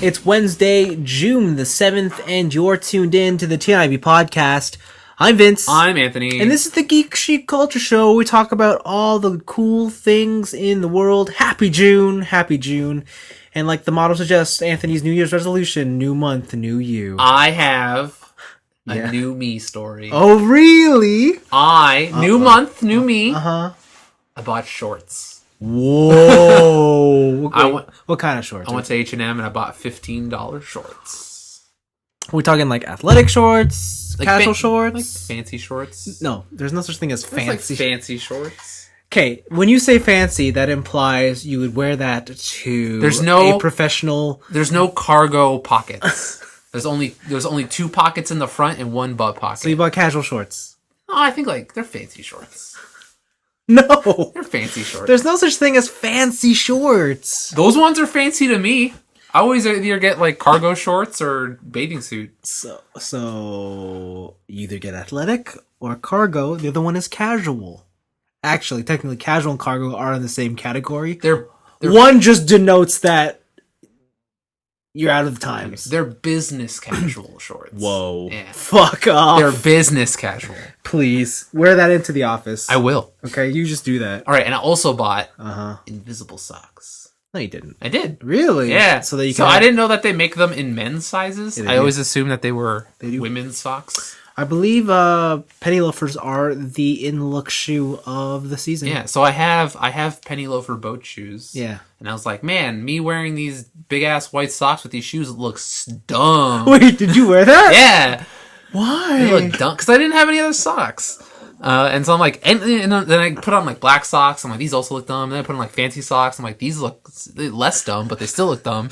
It's Wednesday, June the 7th, and you're tuned in to the tniab podcast. I'm Vince. I'm Anthony. And this is the Geek Chic Culture Show, where we talk about all the cool things in the world. Happy June, happy June. And like the motto suggests, Anthony's New Year's resolution, new month, new you. I have a new me story. Oh, really? New month, new me. Uh-huh. I bought shorts. Whoa. What kind of shorts? I went to H&M and I bought $15 shorts. Are we talking like athletic shorts, Like casual shorts? Like fancy shorts? No, there's no such thing as fancy. Like fancy shorts. Okay, when you say fancy, that implies you would wear that to a professional... There's no cargo pockets. There's only 2 pockets in the front and 1 butt pocket. So you bought casual shorts? Oh, I think like they're fancy shorts. No! They're fancy shorts. There's no such thing as fancy shorts. Those ones are fancy to me. I always either get like cargo shorts or bathing suits. So you either get athletic or cargo. The other one is casual. Actually, technically, casual and cargo are in the same category. They're one just denotes that you're out of the times. They're business casual shorts. Whoa. Yeah. Fuck off. They're business casual. Please, wear that into the office. I will. Okay, you just do that. All right, and I also bought invisible socks. No, you didn't. I did. Really? Yeah. So that you can. So I didn't know that they make them in men's sizes. Yeah, I always assumed that they were do. women's socks. I believe penny loafers are the in-look shoe of the season. Yeah, so I have penny loafer boat shoes. Yeah. And I was like, man, me wearing these big-ass white socks with these shoes looks dumb. Wait, did you wear that? Yeah. Why? They look dumb, because I didn't have any other socks. And so I'm like, and then I put on like black socks. I'm like, these also look dumb. And then I put on like fancy socks. I'm like, these look less dumb, but they still look dumb.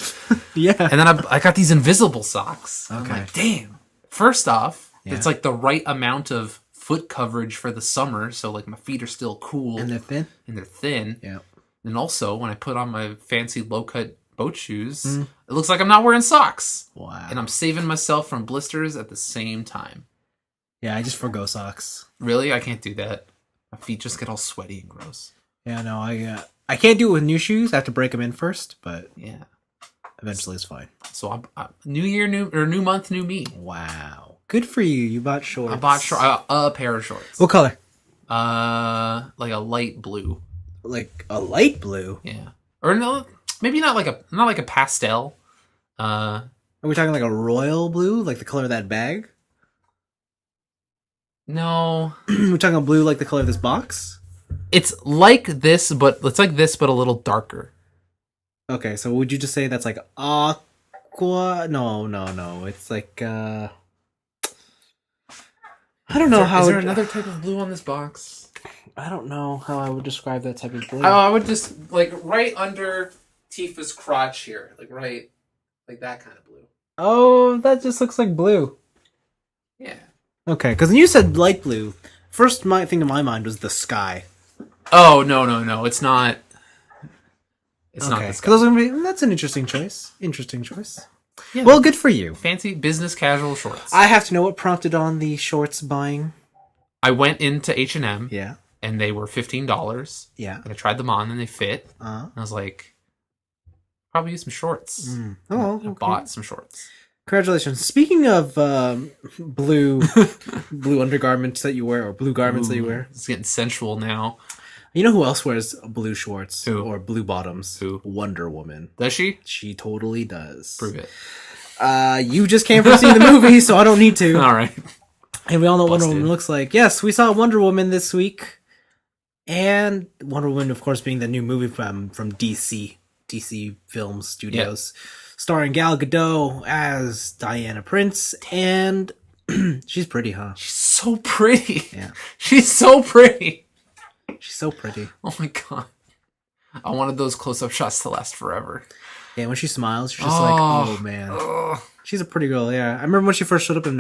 Yeah. And then I got these invisible socks. Okay. I'm like, damn. First off, it's like the right amount of foot coverage for the summer. So like my feet are still cool. And they're thin. Yeah. And also when I put on my fancy low-cut boat shoes, it looks like I'm not wearing socks. Wow. And I'm saving myself from blisters at the same time. Yeah, I just forgo socks. Really? I can't do that. My feet just get all sweaty and gross. Yeah, no, I can't do it with new shoes. I have to break them in first, but yeah, eventually it's fine. So new year, new month, new me. Wow. Good for you. You bought shorts. I bought a pair of shorts. What color? Like a light blue. Like a light blue? Yeah. Or no, maybe not like a pastel. Are we talking like a royal blue, like the color of that bag? No. We're talking a blue like the color of this box? It's like this, but it's like this, but a little darker. Okay, so would you just say that's like aqua? No. It's like I don't know how. Is there another type of blue on this box? I don't know how I would describe that type of blue. I would just like right under Tifa's crotch here, like that kind of blue. Oh, that just looks like blue. Yeah. Okay, because when you said light blue, first thing in my mind was the sky. Oh no! It's not. It's not the sky. That's an interesting choice. Interesting choice. Yeah. Well, good for you. Fancy business casual shorts. I have to know what prompted on the shorts buying. I went into H&M. Yeah. And they were $15. Yeah. And I tried them on and they fit. And I was like, probably use some shorts. Oh, I bought some shorts. Congratulations. Speaking of blue undergarments that you wear, or blue garments that you wear. It's getting sensual now. You know who else wears blue shorts? Who? Or blue bottoms? Who? Wonder Woman. Does she? She totally does. Prove it. You just came from seeing the movie, so I don't need to. All right. And we all know what Wonder Woman looks like. Yes, we saw Wonder Woman this week. And Wonder Woman, of course, being the new movie from DC Film Studios. Yeah. Starring Gal Gadot as Diana Prince. And she's pretty, huh? She's so pretty. Yeah. She's so pretty. She's so pretty. Oh my god. I wanted those close-up shots to last forever. Yeah, when she smiles, you're just like, oh man. She's a pretty girl, yeah. I remember when she first showed up in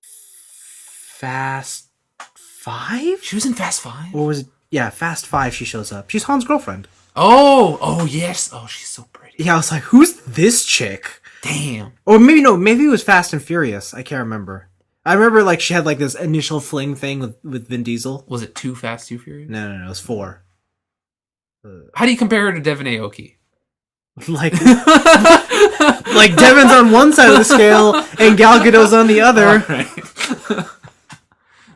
Fast 5? She was in Fast 5? Or was it? Yeah, Fast 5 she shows up. She's Han's girlfriend. Oh, yes. Oh, she's so pretty. Yeah, I was like, who's this chick? Damn. Or maybe it was Fast and Furious. I can't remember. I remember like she had like this initial fling thing with Vin Diesel. Was it Too Fast, Too Furious? No, it was 4. How do you compare her to Devin Aoki? like Devin's on one side of the scale and Gal Gadot's on the other. Right.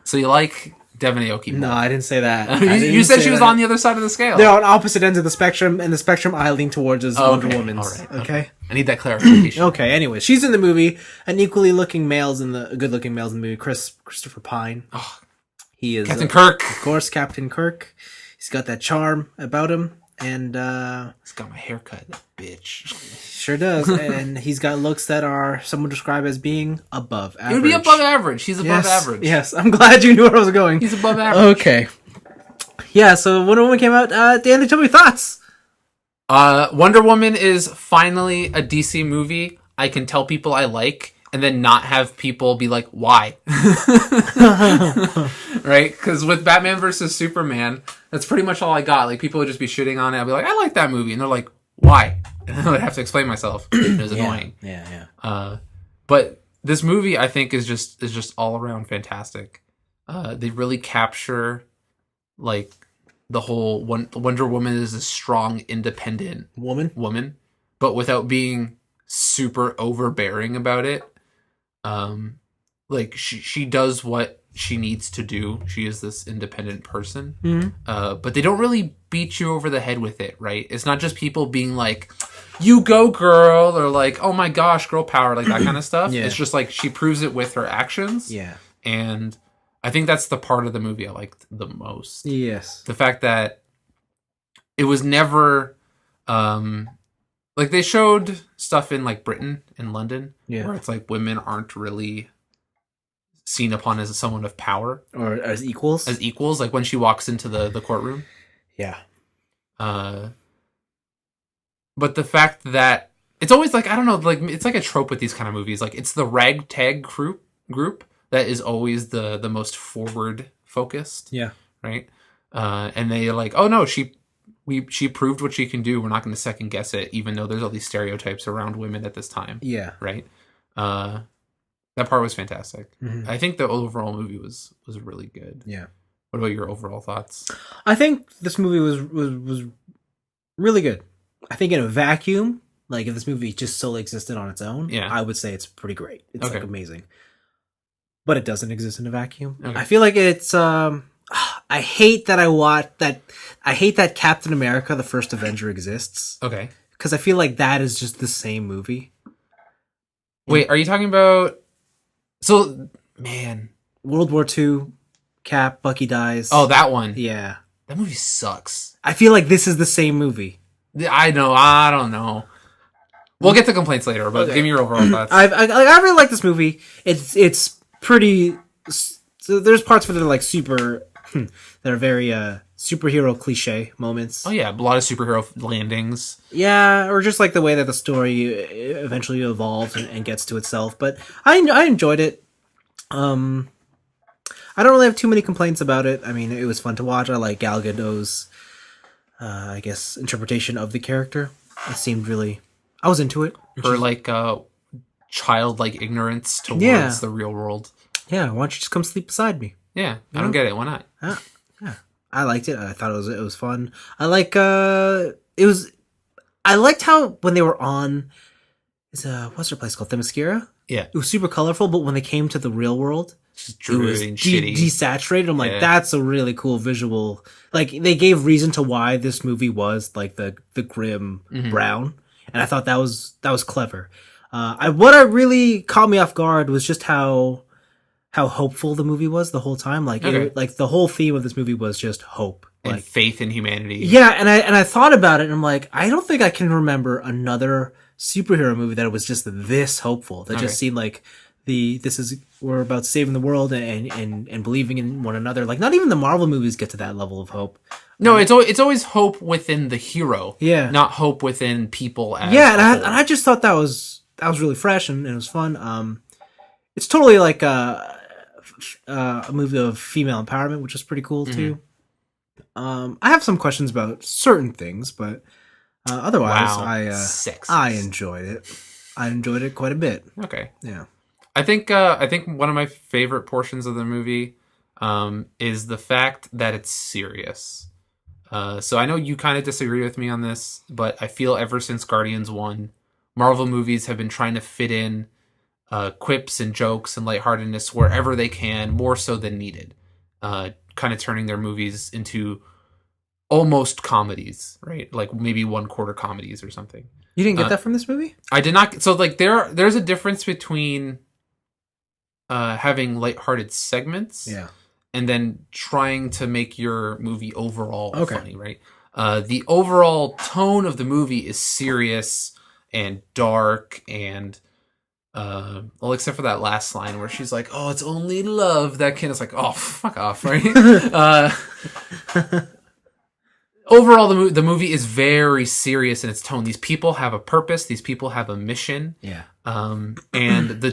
So you like Devin Aoki more? No, I didn't say that. You said she was on the other side of the scale. They're on opposite ends of the spectrum, and the spectrum I lean towards is Wonder Woman's. All right. Okay. I need that clarification. Okay. Anyway, she's in the movie. An equally looking male's in the good-looking male's in the movie. Christopher Pine. Oh, he is Captain Kirk. Of course, Captain Kirk. He's got that charm about him, and he's got my haircut, that bitch. Sure does. And he's got looks that are someone described as being above average. It would be above average. He's above average. Yes, I'm glad you knew where I was going. He's above average. Okay. Yeah, so Wonder Woman came out. Dan, tell me your thoughts. Wonder Woman is finally a DC movie I can tell people I like and then not have people be like, why? Right? Because with Batman versus Superman, that's pretty much all I got. Like, people would just be shitting on it. I'd be like, I like that movie. And they're like, why? And I would have to explain myself. It was annoying. Yeah. But this movie, I think, is just all around fantastic. They really capture, like, the whole Wonder Woman is a strong, independent woman, but without being super overbearing about it. Like, she does what she needs to do. She is this independent person. Mm-hmm. But they don't really beat you over the head with it, right? It's not just people being like, you go, girl, or like, oh my gosh, girl power, like that kind of stuff. Yeah. It's just like she proves it with her actions. Yeah. And I think that's the part of the movie I liked the most. Yes. The fact that it was never, like, they showed stuff in like Britain and London where it's like women aren't really seen upon as someone of power. Or as equals. Like when she walks into the courtroom. Yeah. But the fact that it's always like, I don't know, like it's like a trope with these kind of movies. Like, it's the ragtag group that is always the most forward focused. Yeah. Right. And they like, oh no, she proved what she can do. We're not going to second guess it, even though there's all these stereotypes around women at this time. Yeah. Right. That part was fantastic. Mm-hmm. I think the overall movie was really good. Yeah. What about your overall thoughts? I think this movie was really good. I think in a vacuum, like if this movie just solely existed on its own, I would say it's pretty great. It's like amazing. But it doesn't exist in a vacuum. Okay. I feel like it's I hate that Captain America, the First Avenger, exists. Okay. Because I feel like that is just the same movie. Wait, are you talking about... So, man... World War II, Cap, Bucky dies. Oh, that one. Yeah. That movie sucks. I feel like this is the same movie. I know. I don't know. We'll get to complaints later, but give me your overall thoughts. I really like this movie. It's pretty... So there's parts of it that are like super... that are very superhero cliche moments. Oh yeah, a lot of superhero landings. Yeah, or just like the way that the story eventually evolves and gets to itself. But I enjoyed it. I don't really have too many complaints about it. I mean, it was fun to watch. I like Gal Gadot's, I guess, interpretation of the character. It seemed really... I was into it. Her like childlike ignorance towards the real world. Yeah, why don't you just come sleep beside me? Yeah, I don't get it. Why not? Yeah, I liked it. I thought it was fun. I liked how when they were on, what's her place called? Themyscira? Yeah. It was super colorful, but when they came to the real world, it was shitty. Desaturated. I'm like, that's a really cool visual. Like, they gave reason to why this movie was like the grim brown, and I thought that was clever. What really caught me off guard was just how hopeful the movie was the whole time. Like, like the whole theme of this movie was just hope. And like, faith in humanity. Yeah, and I thought about it, and I'm like, I don't think I can remember another superhero movie that was just this hopeful. That just seemed like we're about saving the world and believing in one another. Like, not even the Marvel movies get to that level of hope. No, it's always hope within the hero. Yeah. Not hope within people as and I just thought that was really fresh and it was fun. It's totally like a movie of female empowerment, which is pretty cool too. I have some questions about certain things, but otherwise, I enjoyed it. I enjoyed it quite a bit. Okay, yeah. I think one of my favorite portions of the movie is the fact that it's serious. So I know you kind of disagree with me on this, but I feel ever since Guardians 1, Marvel movies have been trying to fit in quips and jokes and lightheartedness wherever they can, more so than needed. Kind of turning their movies into almost comedies, right? Like maybe 1/4 comedies or something. You didn't get that from this movie? I did not. So like there's a difference between having lighthearted segments, and then trying to make your movie overall funny, right? The overall tone of the movie is serious and dark and well, except for that last line where she's like, "Oh, it's only love that can." It's like, "Oh, fuck off," right? Overall, the movie is very serious in its tone. These people have a purpose. These people have a mission. Yeah. And the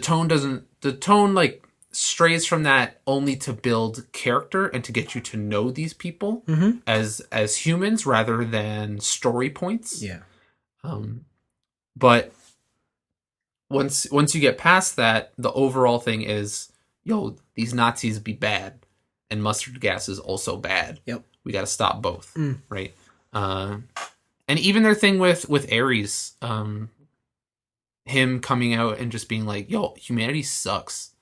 tone like strays from that only to build character and to get you to know these people as humans rather than story points. Yeah. But once you get past that, the overall thing is, yo, these Nazis be bad, and mustard gas is also bad. Yep. We got to stop both, right? And even their thing with Ares, him coming out and just being like, yo, humanity sucks.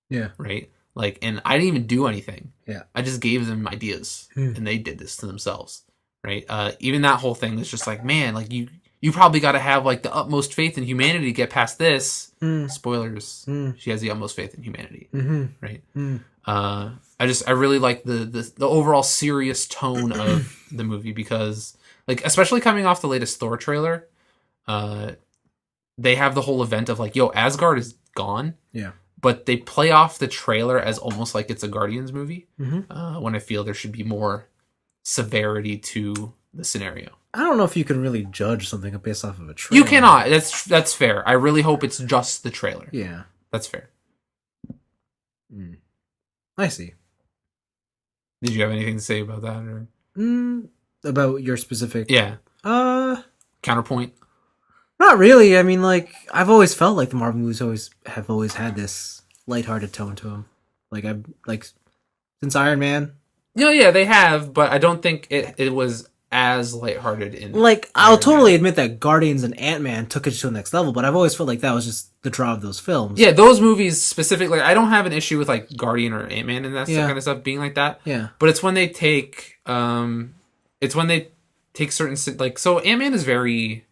Yeah. Right? Like, and I didn't even do anything. Yeah. I just gave them ideas, and they did this to themselves, right? Even that whole thing is just like, man, like you probably got to have like the utmost faith in humanity to get past this. Spoilers. She has the utmost faith in humanity, right? I really like the overall serious tone of the movie because, like, especially coming off the latest Thor trailer, they have the whole event of like, yo, Asgard is gone. Yeah. But they play off the trailer as almost like it's a Guardians movie. When I feel there should be more severity to the scenario. I don't know if you can really judge something based off of a trailer. You cannot. That's fair. I really hope it's just the trailer. Yeah. That's fair. I see. Did you have anything to say about that? Or? About your specific... Yeah. Counterpoint? Not really. I mean, like, I've always felt like the Marvel movies have always had this lighthearted tone to them. Like, since Iron Man. Yeah, they have, but I don't think it was as lighthearted in... Like, I'll totally admit that Guardians and Ant-Man took it to the next level, but I've always felt like that was just the draw of those films. Yeah, those movies specifically, I don't have an issue with, like, Guardian or Ant-Man and that kind of stuff being like that. Yeah. But it's when they take... certain... Like, so Ant-Man is very...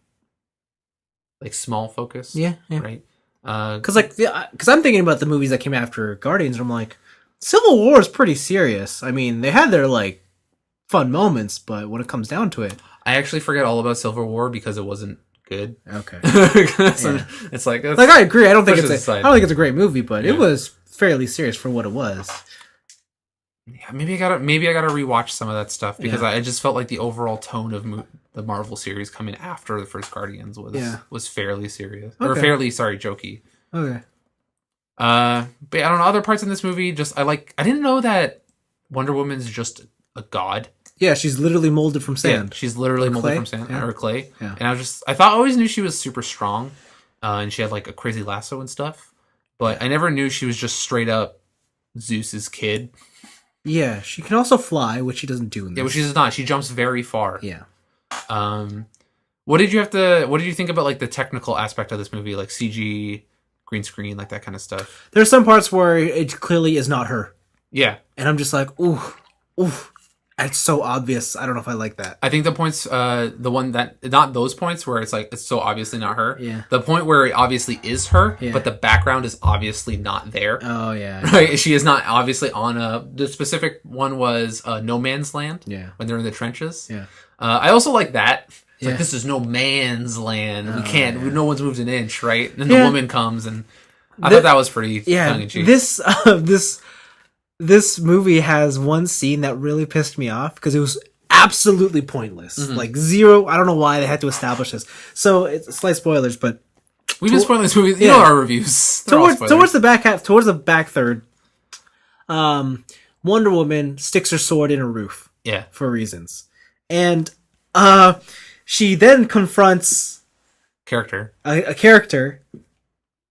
like small focus, right? Because I'm thinking about the movies that came after Guardians, and I'm like, Civil War is pretty serious. I mean, they had their like fun moments, but when it comes down to it, I actually forget all about Civil War because it wasn't good. Okay, it's like I agree. I don't think it's a great movie, but it was fairly serious for what it was. Yeah, maybe I gotta rewatch some of that stuff because I just felt like the overall tone of the Marvel series coming after the first Guardians was fairly serious or fairly jokey. Okay. But I don't know, other parts in this movie I didn't know that Wonder Woman's just a god. Yeah, she's literally molded from sand. Yeah, she's literally molded from sand or clay. Yeah. And I always knew she was super strong, and she had like a crazy lasso and stuff. But I never knew she was just straight up Zeus's kid. Yeah, she can also fly, which she doesn't do in this. Yeah, which she does not. She jumps very far. Yeah. What did you think about like the technical aspect of this movie, like CG, green screen, like that kind of stuff? There's some parts where it clearly is not her. Yeah. And I'm just like, ooh. It's so obvious. I don't know if I like that. I think the points, the one that, not those points where it's like, it's so obviously not her. Yeah. The point where it obviously is her, but the background is obviously not there. Oh, yeah. Right? She is not obviously on the specific one was No Man's Land. Yeah. When they're in the trenches. Yeah. I also like that. It's like, this is no man's land. We can't, no one's moved an inch, right? And then the woman comes and I thought that was pretty tongue-in-cheek. This movie has one scene that really pissed me off because it was absolutely pointless. Like zero. I don't know why they had to establish this. So it's slight spoilers, but we've been spoiling this movie. You know our reviews. Towards the back third, Wonder Woman sticks her sword in a roof. Yeah, for reasons, and she then confronts a character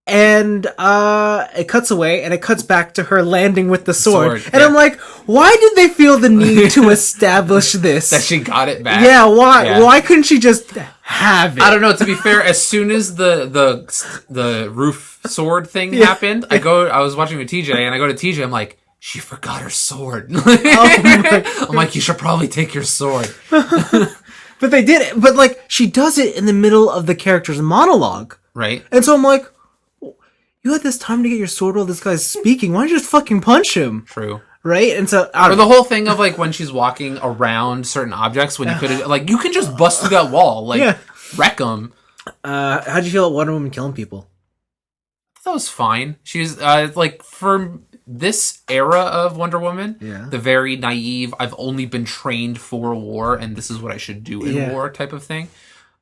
And it cuts away, and it cuts back to her landing with the sword. And yeah. I'm like, why did they feel the need to establish this? That she got it back. Yeah, why? Yeah. Why couldn't she just have it? I don't know. To be fair, as soon as the roof sword thing happened, I was watching with TJ, and I go to TJ. I'm like, she forgot her sword. I'm like, you should probably take your sword. But they did it. But like, she does it in the middle of the character's monologue, right? And so I'm like, you had this time to get your sword while this guy's speaking. Why don't you just fucking punch him? True. Right? And so, or the whole thing of like when she's walking around certain objects, when you could like you can just bust through that wall, like wreck them. How'd you feel about Wonder Woman killing people? That was fine. She was like for this era of Wonder Woman, the very naive, I've only been trained for war and this is what I should do in war type of thing.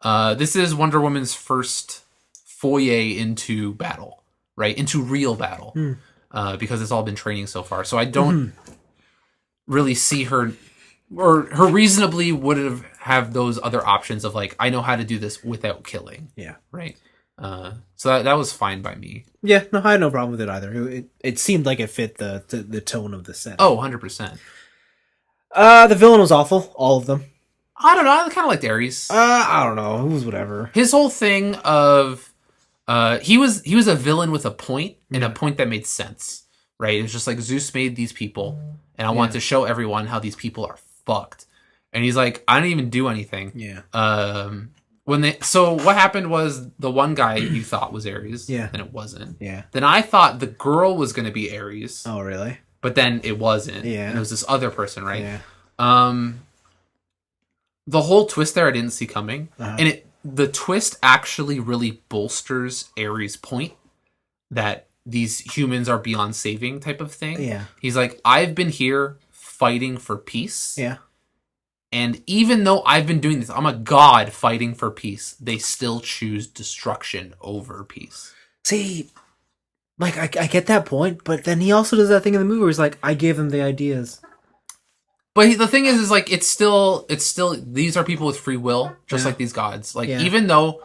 This is Wonder Woman's first foray into battle. Right, into real battle, because it's all been training so far. So I don't really see her, or her reasonably would have those other options of like, I know how to do this without killing. Yeah, right. So that was fine by me. Yeah, no, I had no problem with it either. It seemed like it fit the tone of the set. Oh, 100%. The villain was awful, all of them. I don't know. I kind of liked Ares. I don't know. It was whatever. His whole thing of. He was a villain with a point, and a point that made sense, right? It was just like Zeus made these people, and I want to show everyone how these people are fucked. And he's like, I didn't even do anything. Yeah. So what happened was the one guy you thought was Ares, then it wasn't. Yeah. Then I thought the girl was going to be Ares. Oh, really? But then it wasn't. Yeah. And it was this other person, right? Yeah. The whole twist there I didn't see coming, and the twist actually really bolsters Ares' point that these humans are beyond saving type of thing. Yeah. He's like, I've been here fighting for peace. Yeah. And even though I've been doing this, I'm a god fighting for peace. They still choose destruction over peace. See, like, I get that point, but then he also does that thing in the movie where he's like, I gave them the ideas. But the thing is like it's still these are people with free will, just like these gods. Like even though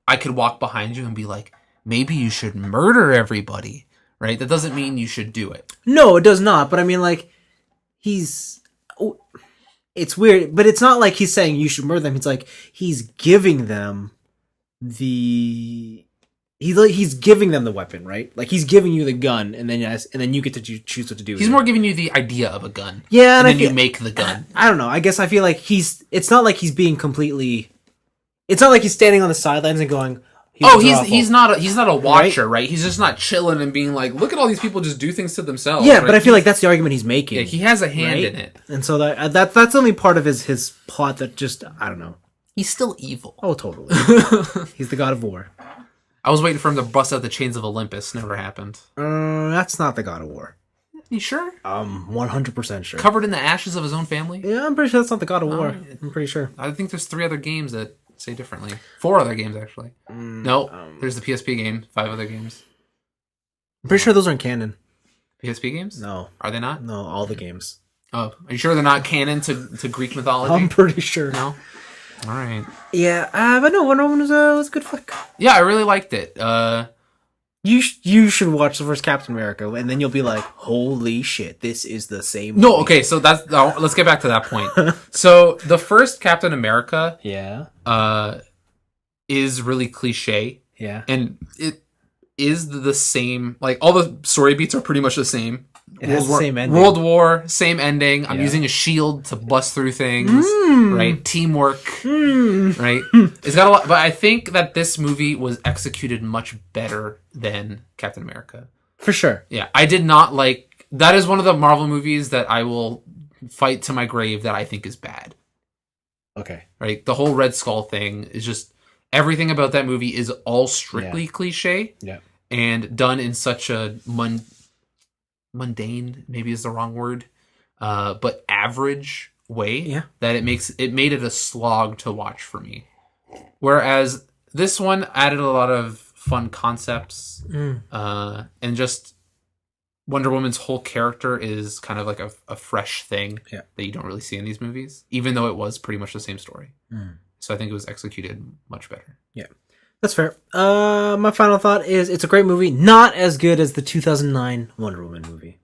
I could walk behind you and be like, maybe you should murder everybody, right? That doesn't mean you should do it. No, it does not. But I mean, like, it's weird, but it's not like he's saying you should murder them. It's like he's giving them he's giving them the weapon, right? Like he's giving you the gun, and then you get to choose what to do. He's more giving you the idea of a gun, and then you make the gun. I don't know. I guess I feel like it's not like he's being completely. It's not like he's standing on the sidelines and going. He's not a watcher, right? He's just not chilling and being like, look at all these people just do things to themselves. Yeah, right? But I feel like that's the argument he's making. Yeah, he has a hand in it, and so that's only part of his plot that just I don't know. He's still evil. Oh, totally. He's the god of war. I was waiting for him to bust out the chains of Olympus. Never happened. That's not the god of war. You sure? 100% sure. Covered in the ashes of his own family? Yeah, I'm pretty sure that's not the god of war. I'm pretty sure. I think there's 3 other games that say differently. 4 other games, actually. No, there's the PSP game. 5 other games. I'm pretty sure those aren't canon. PSP games? No. Are they not? No, all the games. Oh, are you sure they're not canon to Greek mythology? I'm pretty sure. No? All right. Yeah, but no, Wonder Woman was a good flick. Yeah, I really liked it. You should watch the first Captain America, and then you'll be like, holy shit, this is the same movie. No, okay, so let's get back to that point. So the first Captain America, is really cliche. Yeah, and it is the same. Like all the story beats are pretty much the same. It has the same ending. World War, same ending. I'm using a shield to bust through things, right? Teamwork, right? It's got a lot, but I think that this movie was executed much better than Captain America. For sure. Yeah, I did not like... That is one of the Marvel movies that I will fight to my grave that I think is bad. Okay. Right? The whole Red Skull thing is just... Everything about that movie is all strictly cliche. Yeah. And done in such a... mundane maybe is the wrong word, but average way that it made it a slog to watch for me. Whereas this one added a lot of fun concepts, and just Wonder Woman's whole character is kind of like a fresh thing that you don't really see in these movies, even though it was pretty much the same story. So I think it was executed much better. Yeah. That's fair. My final thought is it's a great movie. Not as good as the 2009 Wonder Woman movie.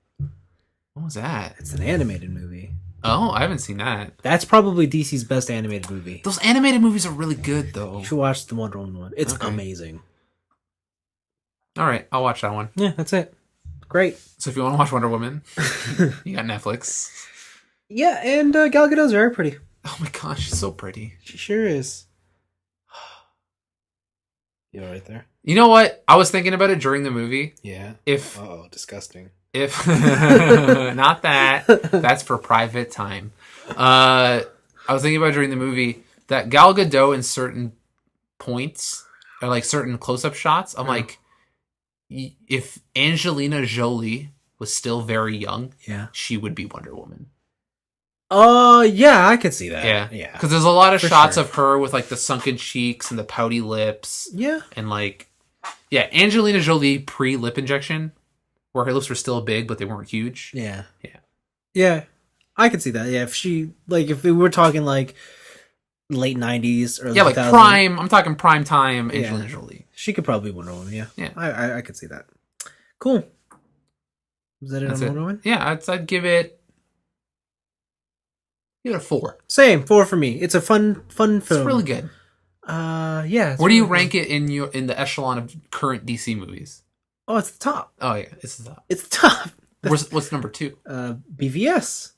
What was that? It's an animated movie. Oh, I haven't seen that. That's probably DC's best animated movie. Those animated movies are really good, though. You should watch the Wonder Woman one. It's amazing. All right, I'll watch that one. Yeah, that's it. Great. So if you want to watch Wonder Woman, you got Netflix. Yeah, and Gal Gadot's very pretty. Oh my gosh, she's so pretty. She sure is. You all right there? You know what? I was thinking about it during the movie. Yeah. Oh, disgusting. If not that, that's for private time. I was thinking about during the movie that Gal Gadot in certain points or like certain close-up shots. I'm like, if Angelina Jolie was still very young, she would be Wonder Woman. Yeah, I could see that. Yeah. Because there's a lot of shots of her with like the sunken cheeks and the pouty lips. Yeah. And like, Angelina Jolie pre-lip injection, where her lips were still big, but they weren't huge. Yeah. I could see that. Yeah, if we were talking like late 90s, early 2000s. Like prime, I'm talking prime time Angelina Jolie. She could probably be Wonder Woman, Yeah. I could see that. Cool. Was that it on Wonder Woman? Yeah, I'd give it a 4. Same, 4 for me. It's a fun film. It's really good. Yeah. Where do you rank it in the echelon of current DC movies? Oh, it's the top. Oh yeah, it's the top. It's the top. What's number 2? BVS.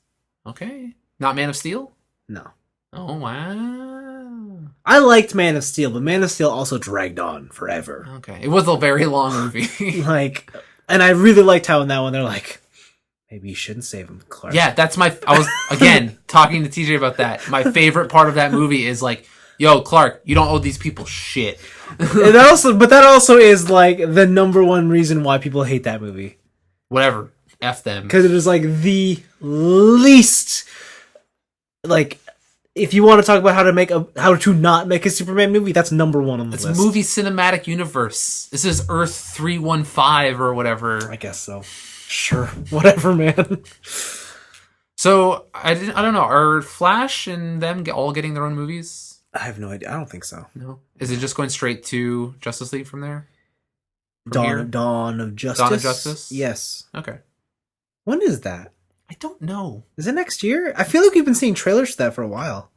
Okay. Not Man of Steel? No. Oh wow. I liked Man of Steel, but Man of Steel also dragged on forever. Okay. It was a very long movie. And I really liked how in that one they're like, maybe you shouldn't save him, Clark. Yeah, I was, again, talking to TJ about that. My favorite part of that movie is like, yo, Clark, you don't owe these people shit. But that also is like the number one reason why people hate that movie. Whatever. F them. Because it is like the least, like, if you want to talk about how to not make a Superman movie, that's number one on the list. It's movie cinematic universe. This is Earth 315 or whatever. I guess so. Sure, whatever, man. So I don't know. Are Flash and them all getting their own movies? I have no idea. I don't think so. No. Is it just going straight to Justice League from there? Dawn of Justice. Dawn of Justice. Yes. Okay. When is that? I don't know. Is it next year? I feel like we've been seeing trailers for that for a while.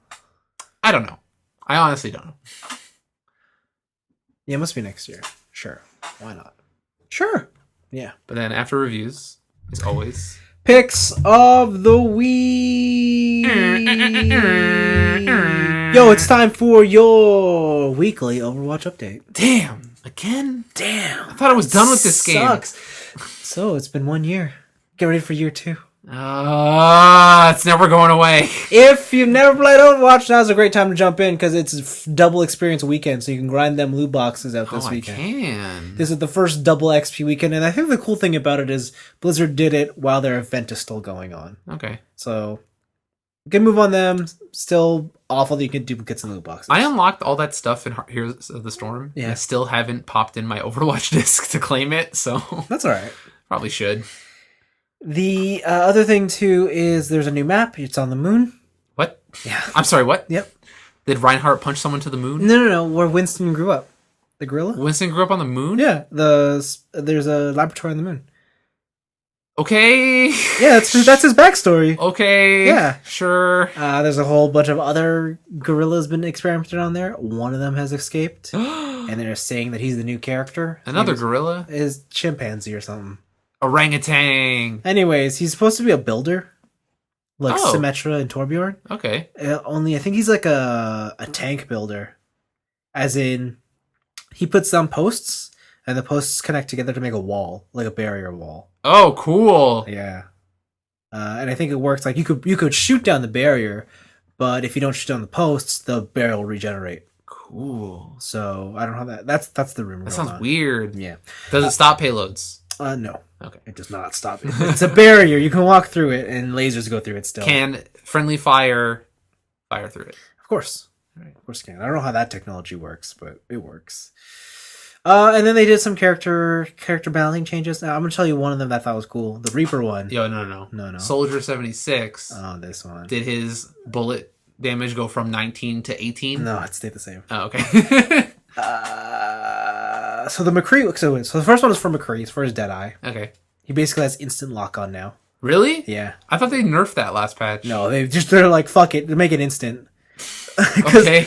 I don't know. I honestly don't know. Yeah, it must be next year. Sure. Why not? Sure. Yeah. But then after reviews, as always, picks of the week. Yo, it's time for your weekly Overwatch update. Damn. Again? Damn. I thought I was done with this game. So it's been 1 year. Get ready for year 2. It's never going away. If you've never played Overwatch, now's a great time to jump in because it's double experience weekend, so you can grind them loot boxes out this weekend. I can. This is the first double XP weekend, and I think the cool thing about it is Blizzard did it while their event is still going on. Okay. So, good move on them. Still awful that you can duplicates in loot boxes. I unlocked all that stuff in Heroes of the Storm. Yeah. I still haven't popped in my Overwatch disc to claim it, so... That's alright. Probably should. The other thing, too, is there's a new map. It's on the moon. What? Yeah. I'm sorry, what? Yep. Did Reinhardt punch someone to the moon? No. Where Winston grew up. The gorilla? Winston grew up on the moon? Yeah. There's a laboratory on the moon. Okay. Yeah, that's his backstory. Okay. Yeah. Sure. There's a whole bunch of other gorillas been experimented on there. One of them has escaped. And they're saying that he's the new character. Another gorilla? Is chimpanzee or something. Orangutan. Anyways, he's supposed to be a builder. Like Symmetra and Torbjorn. Okay. Only I think he's like a tank builder. As in, he puts down posts, and the posts connect together to make a wall. Like a barrier wall. Oh, cool. Yeah. And I think it works like you could shoot down the barrier, but if you don't shoot down the posts, the barrier will regenerate. Cool. So I don't know how that's the rumor. That sounds weird. Yeah. Does it stop payloads? No. Okay. It does not stop it. It's a barrier. You can walk through it, and lasers go through it still. Can friendly fire through it? Of course. Right. Of course it can. I don't know how that technology works, but it works. And then they did some character balancing changes. Now, I'm going to tell you one of them that I thought was cool. The Reaper one. Yo, no. No. Soldier 76. Oh, this one. Did his bullet damage go from 19 to 18? No, it stayed the same. Oh, okay. So the McCree. So the first one is for McCree. It's for his Deadeye. Okay. He basically has instant lock on now. Really? Yeah. I thought they nerfed that last patch. No, they're like, fuck it, they make it instant. Okay.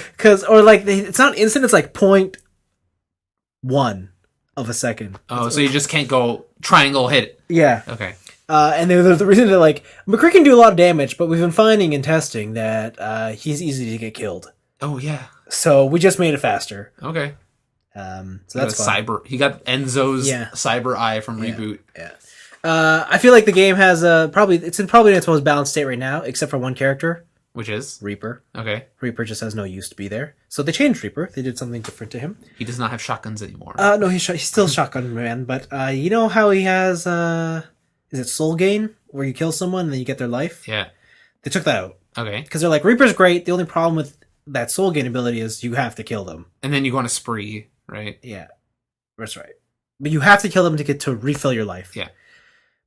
Or like it's not instant. It's like 0.1 of a second. Oh, so you just can't go triangle hit it. Yeah. Okay. And the reason that like McCree can do a lot of damage, but we've been finding in testing that he's easy to get killed. Oh yeah. So we just made it faster. Okay. So that's fun. He got Enzo's cyber eye from Reboot. Yeah. I feel like the game has it's probably in its most balanced state right now, except for one character, which is Reaper. Okay. Reaper just has no use to be there, so they changed Reaper. They did something different to him. He does not have shotguns anymore. No, he's still Shotgun Man, but you know how he has is it Soul Gain, where you kill someone and then you get their life? Yeah. They took that out. Okay. Because they're like, Reaper's great. The only problem with that Soul Gain ability is you have to kill them. And then you go on a spree, right? Yeah. That's right. But you have to kill them to refill your life. Yeah.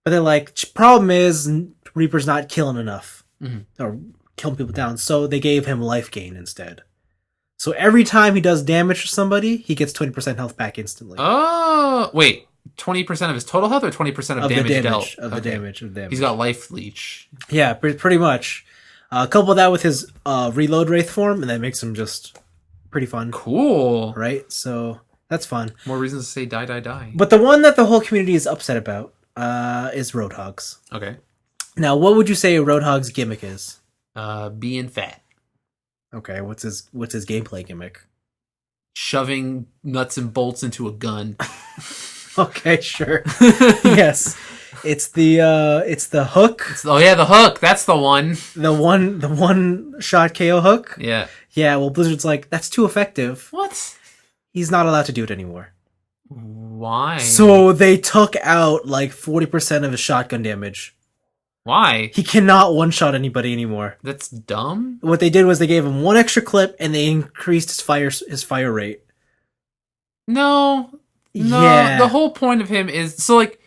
But they're like, problem is Reaper's not killing enough. Mm-hmm. Or killing people down. So they gave him life gain instead. So every time he does damage to somebody, he gets 20% health back instantly. Oh, wait. 20% of his total health or 20% of damage dealt? Of the damage. He's got life leech. Yeah, pretty much. Couple that with his reload wraith form, and that makes him just pretty fun. Cool. Right? So that's fun. More reasons to say die, die, die. But the one that the whole community is upset about is Roadhog's. Okay. Now, what would you say Roadhog's gimmick is? Being fat. Okay, what's his gameplay gimmick? Shoving nuts and bolts into a gun. Okay, sure. Yes. It's the hook. The hook. That's the one. The one shot KO hook. Yeah. Yeah, well Blizzard's like, that's too effective. What? He's not allowed to do it anymore. Why? So they took out like 40% of his shotgun damage. Why? He cannot one-shot anybody anymore. That's dumb. What they did was they gave him one extra clip and they increased his fire rate. No. Yeah. The whole point of him is so like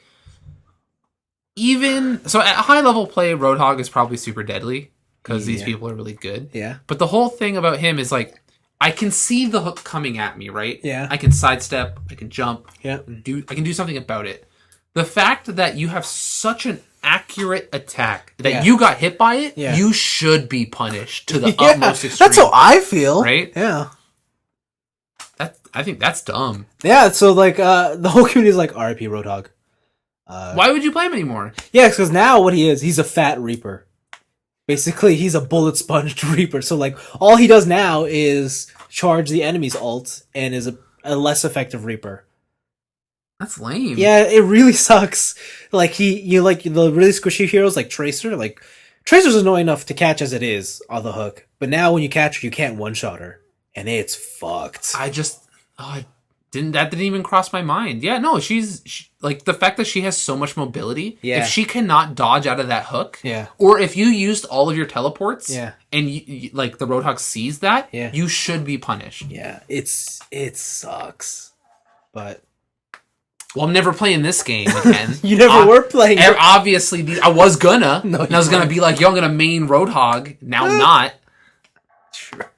at high level play, Roadhog is probably super deadly because these people are really good. Yeah. But the whole thing about him is like I can see the hook coming at me, right? Yeah. I can sidestep, I can jump, yeah. I can do something about it. The fact that you have such an accurate attack that you got hit by it, you should be punished to the utmost extreme. That's how I feel. Right? Yeah. I think that's dumb. Yeah, so like the whole community is like RIP Roadhog. Why would you play him anymore? Yeah, because now what he is, he's a fat Reaper. Basically, he's a bullet sponged Reaper. So like all he does now is charge the enemy's ult and is a less effective Reaper. That's lame. Yeah, it really sucks. Like you like the really squishy heroes like Tracer. Like Tracer's annoying enough to catch as it is on the hook, but now when you catch her, you can't one shot her, and it's fucked. That didn't even cross my mind. Yeah, no, she's like the fact that she has so much mobility. Yeah. If she cannot dodge out of that hook. Yeah. Or if you used all of your teleports. Yeah. And you like the Roadhog sees that. Yeah. You should be punished. Yeah. It sucks, but. Well, I'm never playing this game again. You never were playing it. Obviously, I was gonna. No, and I was gonna be like, yo, I'm gonna main Roadhog. Now I'm not. Sure.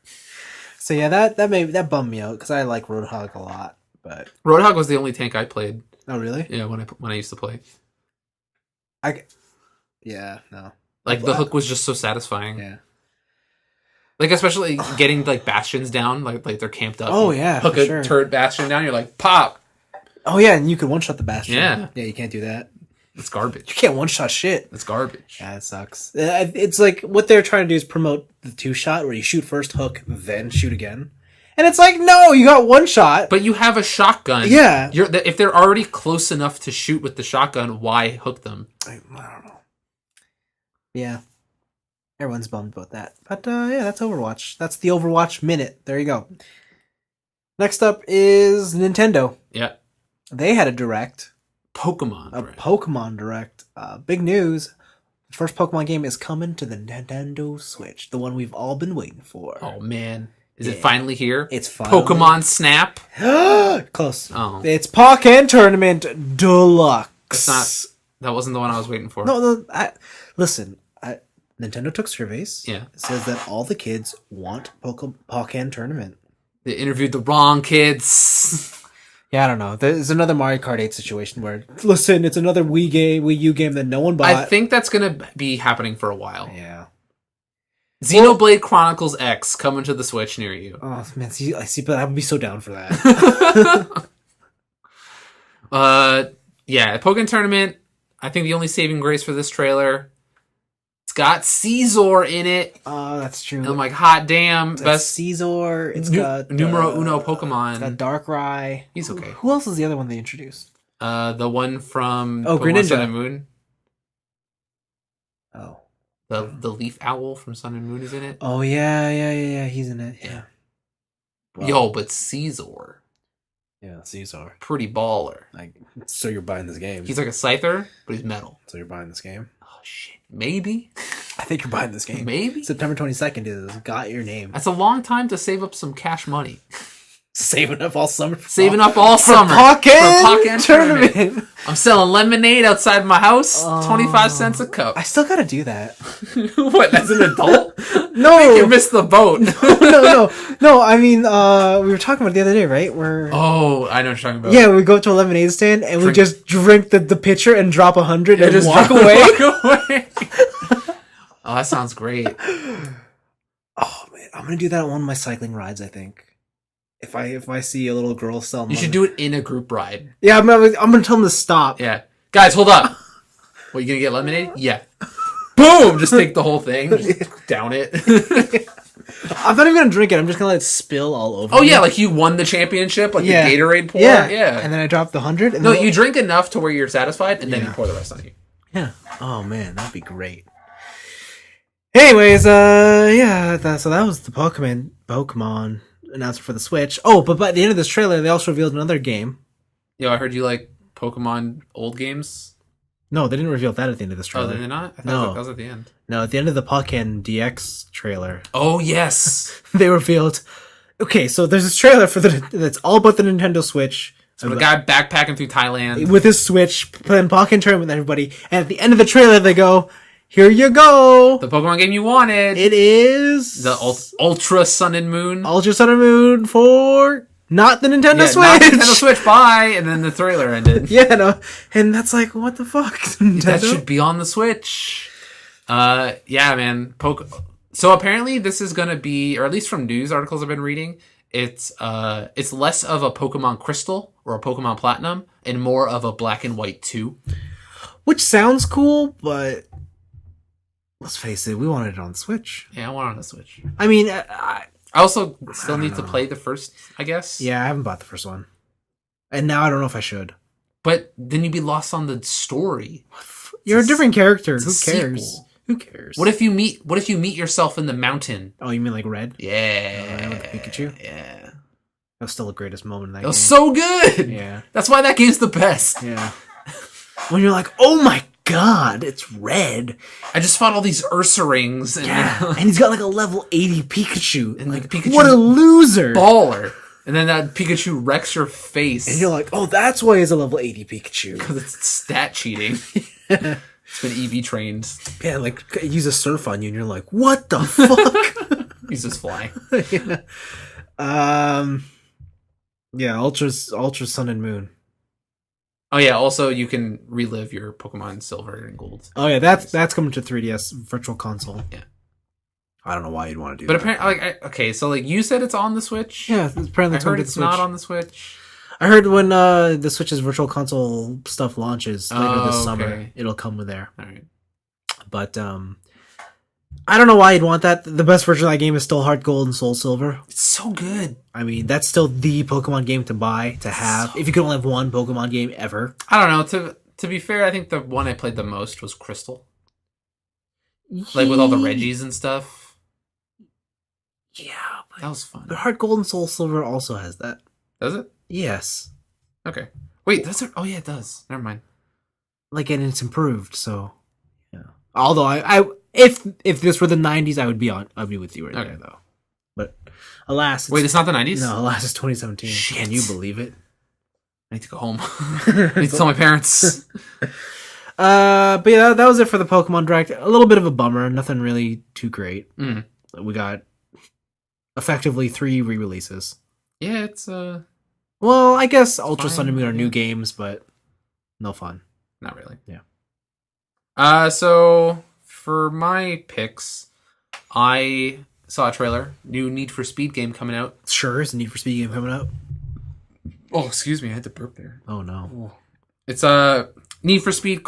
So yeah, that bummed me out because I like Roadhog a lot. But Roadhog was the only tank I played. Oh really? Yeah, when I used to play. Yeah, no. Like the hook was just so satisfying. Yeah. Like especially getting like bastions down, like they're camped up. Oh yeah, hook a turret bastion down. You're like pop. Oh yeah, and you could one shot the bastion. Yeah, you can't do that. It's garbage. You can't one shot shit. It's garbage. Yeah, it sucks. It's like what they're trying to do is promote the two shot where you shoot first, hook, then shoot again. And it's like, no, you got one shot. But you have a shotgun. Yeah. If they're already close enough to shoot with the shotgun, why hook them? I don't know. Yeah. Everyone's bummed about that. But yeah, that's Overwatch. That's the Overwatch minute. There you go. Next up is Nintendo. Yeah. They had a direct. Pokemon Direct. Big news. The first Pokemon game is coming to the Nintendo Switch. The one we've all been waiting for. Oh, man. Is it finally here? It's finally. Pokemon Snap? Close. Oh. It's Pokken Tournament Deluxe. That wasn't the one I was waiting for. No, listen. Nintendo took surveys. Yeah. It says that all the kids want Pokken Tournament. They interviewed the wrong kids. Yeah, I don't know. There's another Mario Kart 8 situation where, listen, it's another Wii U game that no one bought. I think that's going to be happening for a while. Yeah. Xenoblade Chronicles X coming to the Switch near you. Oh, man, I see, but I would be so down for that. Yeah, Pokken Tournament, I think the only saving grace for this trailer, it's got Caesar in it. Oh, that's true. And I'm like, hot damn. Best Caesar. It's got numero uno Pokemon. It's got Darkrai. He's okay. Who else is the other one they introduced? The one from Greninja. Sun and Moon. Oh. The leaf owl from Sun and Moon is in it. Oh, yeah. He's in it. Yeah. Well, yo, but Caesar. Yeah, Caesar. Pretty baller. So you're buying this game. He's like a Scyther, but he's metal. So you're buying this game? Oh, shit. Maybe. I think you're buying this game. Maybe. September 22nd is got your name. That's a long time to save up some cash money. Saving up all summer. Saving up all summer. For Pokken Tournament. I'm selling lemonade outside my house. 25 cents a cup. I still gotta do that. What, as an adult? No. You missed the boat. No, I mean, we were talking about it the other day, right? Oh, I know what you're talking about. Yeah, we go to a lemonade stand and we just drink the pitcher and drop 100 and just walk away. Oh, that sounds great. Oh, man. I'm gonna do that on one of my cycling rides, I think. If I see a little girl selling, you should do it in a group ride. Yeah, I'm gonna tell them to stop. Yeah, guys, hold up. What, you gonna get lemonade? Yeah. Boom! Just take the whole thing, just down it. I'm not even gonna drink it. I'm just gonna let it spill all over. Oh yeah, like you won the championship, like the Gatorade pour. Yeah. And then I dropped the 100. No, you drink enough to where you're satisfied, and then you pour the rest on you. Yeah. Oh man, that'd be great. Anyways, so that was the Pokemon announcement for the Switch. Oh, but by the end of this trailer, they also revealed another game. Yo, I heard you like Pokemon old games. No, they didn't reveal that at the end of this trailer. Oh, did they not? I thought that was at the end. No, at the end of the Pokken DX trailer. Oh, yes. They revealed... Okay, so there's this trailer that's all about the Nintendo Switch. So the guy backpacking through Thailand. With his Switch, playing Pokken Tournament with everybody. And at the end of the trailer, they go... Here you go! The Pokemon game you wanted. It is... The Ultra Sun and Moon. Ultra Sun and Moon for... Not the Nintendo Switch! Not Nintendo Switch, bye! And then the trailer ended. Yeah, no. And that's like, what the fuck? Nintendo? That should be on the Switch. Yeah, man. So apparently this is gonna be, or at least from news articles I've been reading, it's less of a Pokemon Crystal or a Pokemon Platinum and more of a Black and White 2. Which sounds cool, but... Let's face it, we wanted it on Switch. Yeah, I want it on the Switch. I mean, I also still need to play the first, I guess. Yeah, I haven't bought the first one. And now I don't know if I should. But then you'd be lost on the story. You're a different character. Who cares? Sequel. Who cares? What if you meet yourself in the mountain? Oh, you mean like Red? Yeah. With Pikachu? Yeah. That was still the greatest moment in that game. That was so good! Yeah. That's why that game's the best. Yeah. When you're like, oh my god, it's Red. I just fought all these Ursa-rings. And he's got like a level 80 Pikachu. And like Pikachu, what a loser. Baller. And then that Pikachu wrecks your face. And you're like, oh, that's why he's a level 80 Pikachu. Because it's stat cheating. It's been EV trained. Yeah, like, use a surf on you and you're like, what the fuck? He's just flying. Yeah, Ultra Sun and Moon. Oh yeah, also you can relive your Pokemon Silver and Gold. Oh yeah, that's coming to 3DS Virtual Console. Yeah. I don't know why you'd want to do that. But apparently, so you said it's on the Switch? Yeah, apparently I heard it's not on the Switch. I heard when the Switch's Virtual Console stuff launches later this summer, it'll come with there. All right. But I don't know why you'd want that. The best version of that game is still Heart Gold and Soul Silver. It's so good. I mean, that's still the Pokemon game to buy, to have. If you could only have one Pokemon game ever. I don't know. To be fair, I think the one I played the most was Crystal. Like with all the Reggies and stuff. Yeah. That was fun. But Heart Gold and Soul Silver also has that. Does it? Yes. Okay. Wait, does it? Oh yeah, it does. Never mind. Like, and it's improved, so... Yeah. Although, I if this were the 90s, I'd be with you right there, though. But, alas... Wait, it's not the 90s? No, alas, it's 2017. Shit. Can you believe it? I need to go home. I need to tell my parents. But yeah, that was it for the Pokemon Direct. A little bit of a bummer. Nothing really too great. We got effectively 3 re-releases. Yeah, it's Well, I guess Ultra Sun and Moon are yeah. new games, but no fun. Not really. Yeah. So for my picks, I saw a trailer. New Need for Speed game coming out. Sure, is a Need for Speed game coming out. Oh, excuse me, I had to burp there. Oh no. Oh. It's a Need for Speed :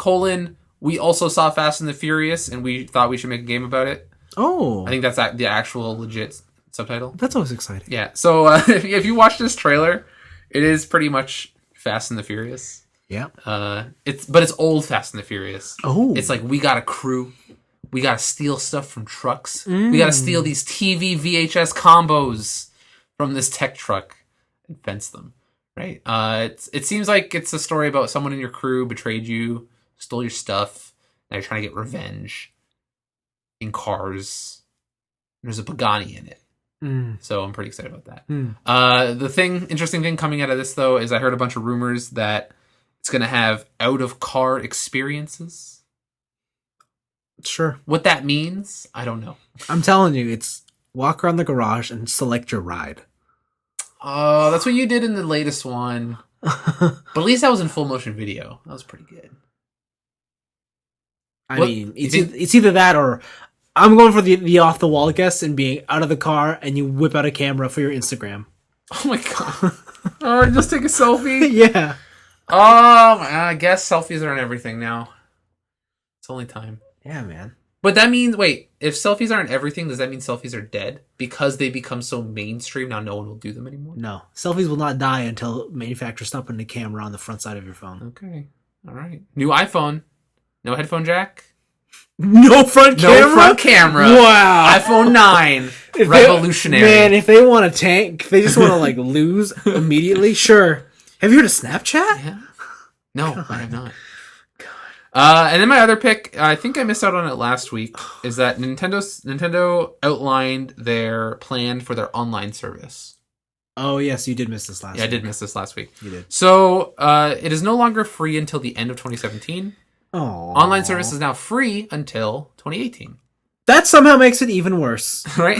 we also saw Fast and the Furious, and we thought we should make a game about it. Oh. I think that's the actual legit subtitle. That's always exciting. Yeah. So if you watch this trailer, it is pretty much Fast and the Furious. Yeah. It's old Fast and the Furious. Oh. It's like we got a crew. We gotta steal stuff from trucks. We gotta steal these TV VHS combos from this tech truck and fence them. Right? It seems like it's a story about someone in your crew betrayed you, stole your stuff, and you're trying to get revenge in cars. There's a Pagani in it. So I'm pretty excited about that. The interesting thing coming out of this, though, is I heard a bunch of rumors that it's going to have out-of-car experiences. Sure. What that means, I don't know. I'm telling you, it's walk around the garage and select your ride. Oh, that's what you did in the latest one. But at least that was in full motion video. That was pretty good. I mean, it's either that or I'm going for the off the wall guess and being out of the car and you whip out a camera for your Instagram. Oh my god. Oh, just take a selfie? Yeah. I guess selfies are on everything now. It's only time. Yeah, man. But that means, wait, if selfies aren't everything, does that mean selfies are dead? Because they become so mainstream, now no one will do them anymore? No. Selfies will not die until manufacturers stop putting a camera on the front side of your phone. Okay. All right. New iPhone. No headphone jack. No front camera? No front camera. Wow. iPhone 9. Revolutionary. Man, if they want a tank, they just want to like lose immediately. Sure. Have you heard of Snapchat? Yeah. No, I have not. And then my other pick, I think I missed out on it last week, is that Nintendo outlined their plan for their online service. Oh, yes, you did miss this last week. Yeah, I did miss this last week. You did. So, it is no longer free until the end of 2017. Oh. Online service is now free until 2018. That somehow makes it even worse. Right?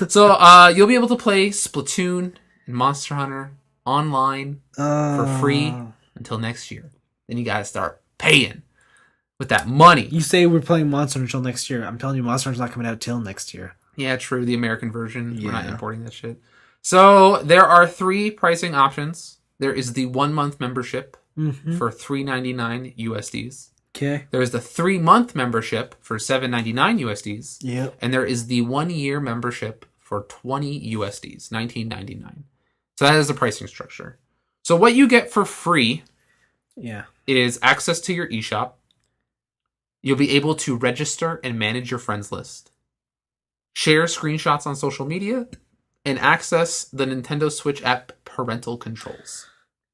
So, you'll be able to play Splatoon and Monster Hunter online for free until next year. Then you gotta start paying with that money. You say we're playing Monster Hunter until next year. I'm telling you, Monster Hunter's not coming out till next year. Yeah, true. The American version. Yeah. We're not importing that shit. So there are 3 pricing options. There is the 1-month membership for $3.99 USDs. Okay. There is the 3-month membership for $7.99 USDs. Yeah. And there is the 1-year membership for $20 USDs, $19.99. So that is the pricing structure. So what you get for free is access to your eShop. You'll be able to register and manage your friends list, share screenshots on social media, and access the Nintendo Switch app parental controls.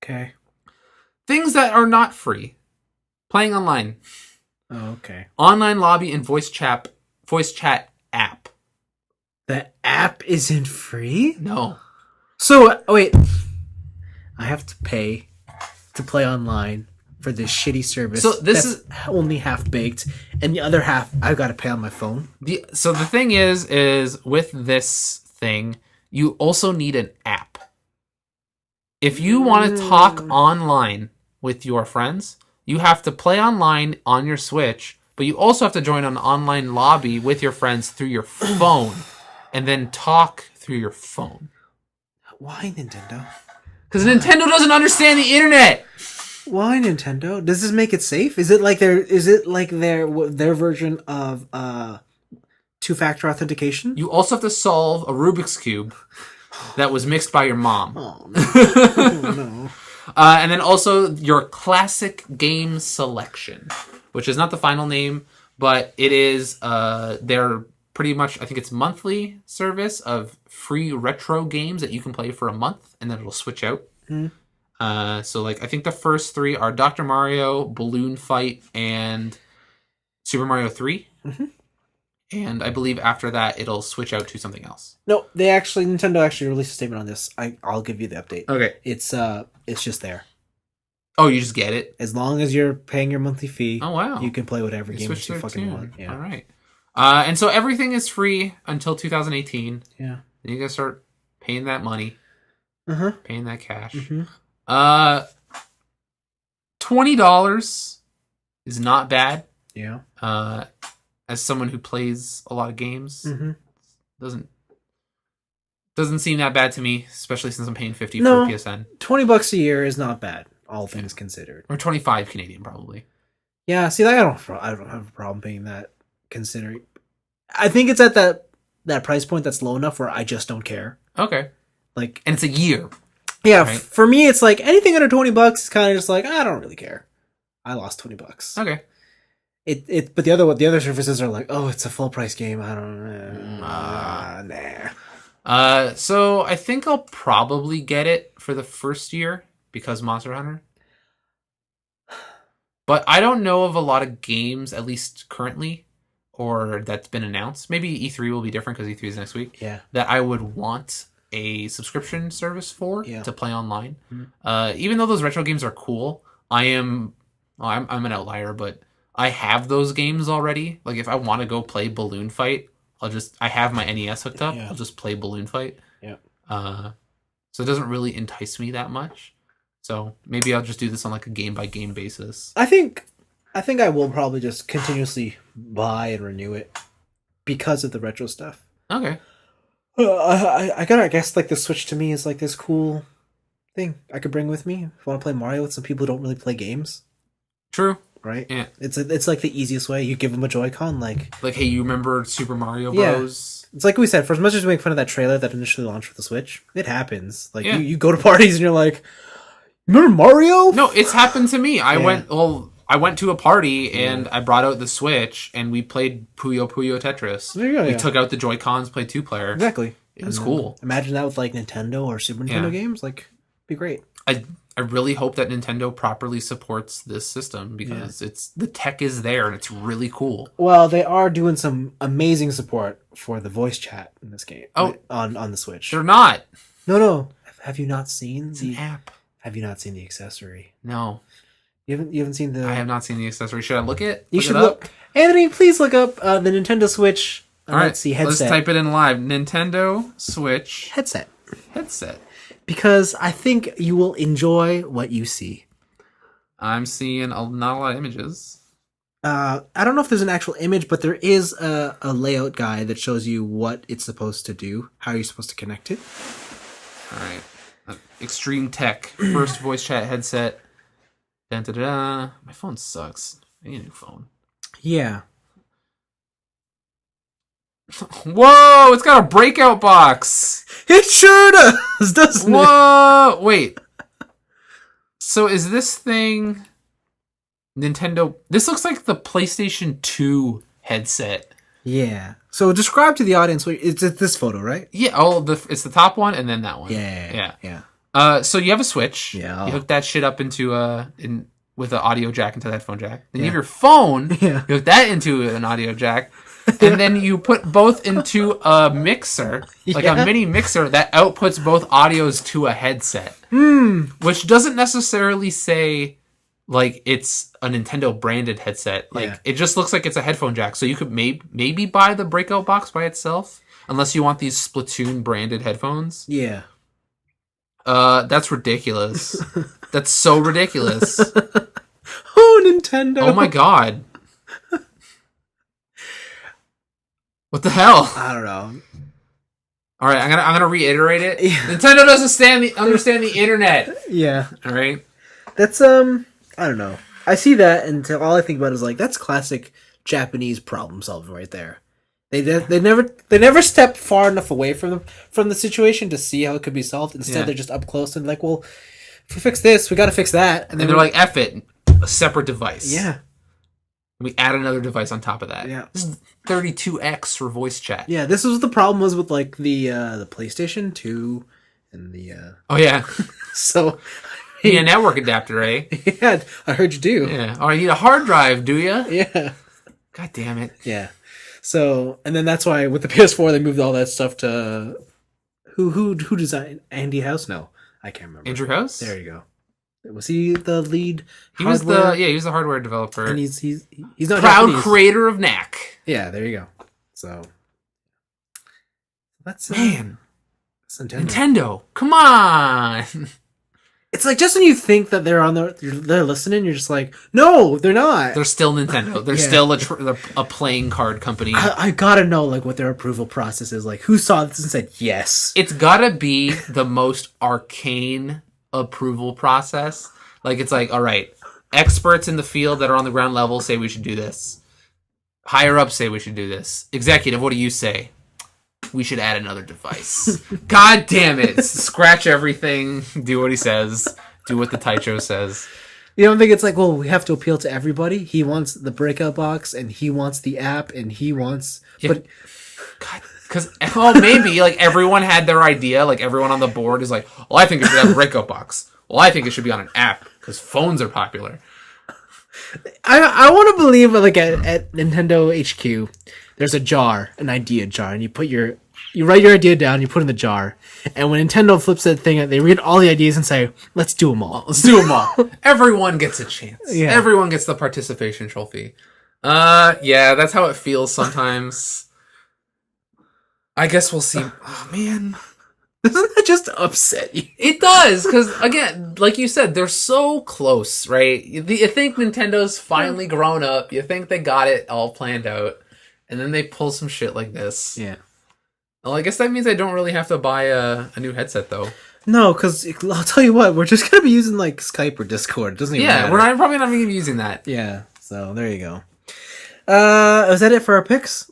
Okay. Things that are not free. Playing online. Oh, okay. Online lobby and voice chat app. The app isn't free? No. So, wait. I have to pay to play online for this shitty service. So this is only half baked, and the other half I've got to pay on my phone. So the thing is with this thing, you also need an app. If you want to talk online with your friends, you have to play online on your Switch, but you also have to join an online lobby with your friends through your phone, and then talk through your phone. Why Nintendo? Because Nintendo doesn't understand the internet. Why Nintendo? Does this make it safe? Is it like their version of 2-factor authentication? You also have to solve a Rubik's Cube that was mixed by your mom. Oh, no. Oh, no. And then also your classic game selection, which is not the final name, but it is their pretty much, I think it's monthly service of free retro games that you can play for a month, and then it'll switch out. So like I think the first 3 are Dr. Mario, Balloon Fight, and Super Mario 3. And I believe after that it'll switch out to something else. No, Nintendo actually released a statement on this. I'll give you the update. Okay. It's just there. Oh, you just get it? As long as you're paying your monthly fee. Oh wow. You can play whatever game you fucking want. Yeah. All right. And so everything is free until 2018. Yeah. Then you gotta start paying that money. Paying that cash. Mm-hmm. $20 is not bad. Yeah. As someone who plays a lot of games, Mm-hmm. doesn't seem that bad to me, especially since I'm paying $50 for PSN. $20 a year is not bad, all things considered. Or 25 Canadian, probably. Yeah, see, I don't have a problem paying that. Considering, I think it's at that price point that's low enough where I just don't care. Okay. Like, and it's a year. Yeah, right? For me, it's like anything under $20 is kind of just like I don't really care. I lost $20. Okay. But the other services are like, oh, it's a full price game. I don't know. Nah. So I think I'll probably get it for the first year because Monster Hunter. But I don't know of a lot of games, at least currently, or that's been announced. Maybe E3 will be different because E3 is next week. Yeah. That I would want a subscription service for to play online. Mm-hmm. Even though those retro games are cool, I'm an outlier, but I have those games already. Like if I want to go play Balloon Fight, I have my NES hooked up. Yeah. I'll just play Balloon Fight. Yeah. So it doesn't really entice me that much. So maybe I'll just do this on like a game by game basis. I think I will probably just continuously buy and renew it because of the retro stuff. Okay. I guess like the Switch to me is like this cool thing I could bring with me if I want to play Mario with some people who don't really play games. True. Right? Yeah. It's like the easiest way. You give them a Joy-Con, like hey, you remember Super Mario Bros? Yeah. It's like we said, for as much as we make fun of that trailer that initially launched for the Switch, it happens. Like you go to parties and you're like, remember Mario? No, it's happened to me. I went to a party and I brought out the Switch and we played Puyo Puyo Tetris. There you go. We took out the Joy-Cons, played 2-player. Exactly. It was cool. Imagine that with like Nintendo or Super Nintendo games. Like, it'd be great. I really hope that Nintendo properly supports this system because the tech is there and it's really cool. Well, they are doing some amazing support for the voice chat in this game. Oh, on the Switch. They're not. No. Have you not seen the app? Have you not seen the accessory? No. You haven't seen the... I have not seen the accessory. Should I look it? You should look. Anthony, please look up the Nintendo Switch. All right. Let's see, headset. Let's type it in live. Nintendo Switch. Headset. Because I think you will enjoy what you see. I'm seeing not a lot of images. I don't know if there's an actual image, but there is a layout guide that shows you what it's supposed to do, how you're supposed to connect it. All right. Extreme Tech. First voice chat headset. Da-da-da. My phone sucks. I need a new phone. Yeah. Whoa! It's got a breakout box! It sure does, doesn't it? Whoa! Wait. So is this thing... Nintendo... This looks like the PlayStation 2 headset. Yeah. So describe to the audience... It's this photo, right? Yeah. It's the top one and then that one. Yeah. So you have a Switch. Yeah. You hook that shit up into with an audio jack into the headphone jack. Then you have your phone. Yeah. You hook that into an audio jack. And then you put both into a mixer, like a mini mixer that outputs both audios to a headset. Which doesn't necessarily say like it's a Nintendo branded headset. Like it just looks like it's a headphone jack. So you could maybe buy the breakout box by itself, unless you want these Splatoon branded headphones. Yeah. That's ridiculous. That's so ridiculous. Oh, Nintendo. Oh my god. What the hell? I don't know. All right, I'm gonna reiterate it. Yeah. Nintendo doesn't understand the internet. Yeah. All right. That's I don't know. I see that, and all I think about is like that's classic Japanese problem solving right there. They never step far enough away from the situation to see how it could be solved. Instead, they're just up close and like, well, if we fix this, we got to fix that, and then they're like, "F it, a separate device." Yeah. We add another device on top of that. Yeah. This is 32x for voice chat. Yeah, this was the problem was with like the PlayStation 2 and the Oh yeah. So you need a network adapter, eh? Yeah, I heard you do. Yeah. Oh, you need a hard drive, do you? Yeah. God damn it. Yeah. So, and then that's why with the PS4 they moved all that stuff to who designed Andy House? No, I can't remember. Andrew House? There you go. Was he the lead? He was the hardware developer. And he's not proud Japanese. Creator of Knack. Yeah, there you go. So that's man. It's Nintendo. Nintendo, come on. It's like just when you think that they're listening, you're just like, no, they're not. They're still Nintendo. They're still a playing card company. I gotta know like what their approval process is. Like, who saw this and said yes? It's gotta be the most arcane approval process. Like, it's like, all right, experts in the field that are on the ground level say we should do this. Higher up say we should do this. Executive, what do you say? We should add another device. God damn it. Scratch everything. Do what he says. Do what the Taicho says. You don't think it's like, well, we have to appeal to everybody? He wants the breakout box, and he wants the app, and he wants... Yeah. But God, because, maybe, like, everyone had their idea. Like, everyone on the board is like, well, I think it should have a breakout box. Well, I think it should be on an app, because phones are popular. I want to believe, like, at Nintendo HQ, there's a jar, an idea jar, and you write your idea down, you put it in the jar, and when Nintendo flips that thing, they read all the ideas and say, let's do them all. Let's do them all. Everyone gets a chance. Yeah. Everyone gets the participation trophy. Yeah, that's how it feels sometimes. I guess we'll see. Oh, man. Doesn't that just upset you? It does, because, again, like you said, they're so close, right? You think Nintendo's finally grown up. You think they got it all planned out. And then they pull some shit like this. Yeah. Well, I guess that means I don't really have to buy a new headset, though. No, because I'll tell you what, we're just going to be using, like, Skype or Discord. It doesn't even matter. We're probably not even using that. Yeah, so there you go. Is that it for our picks?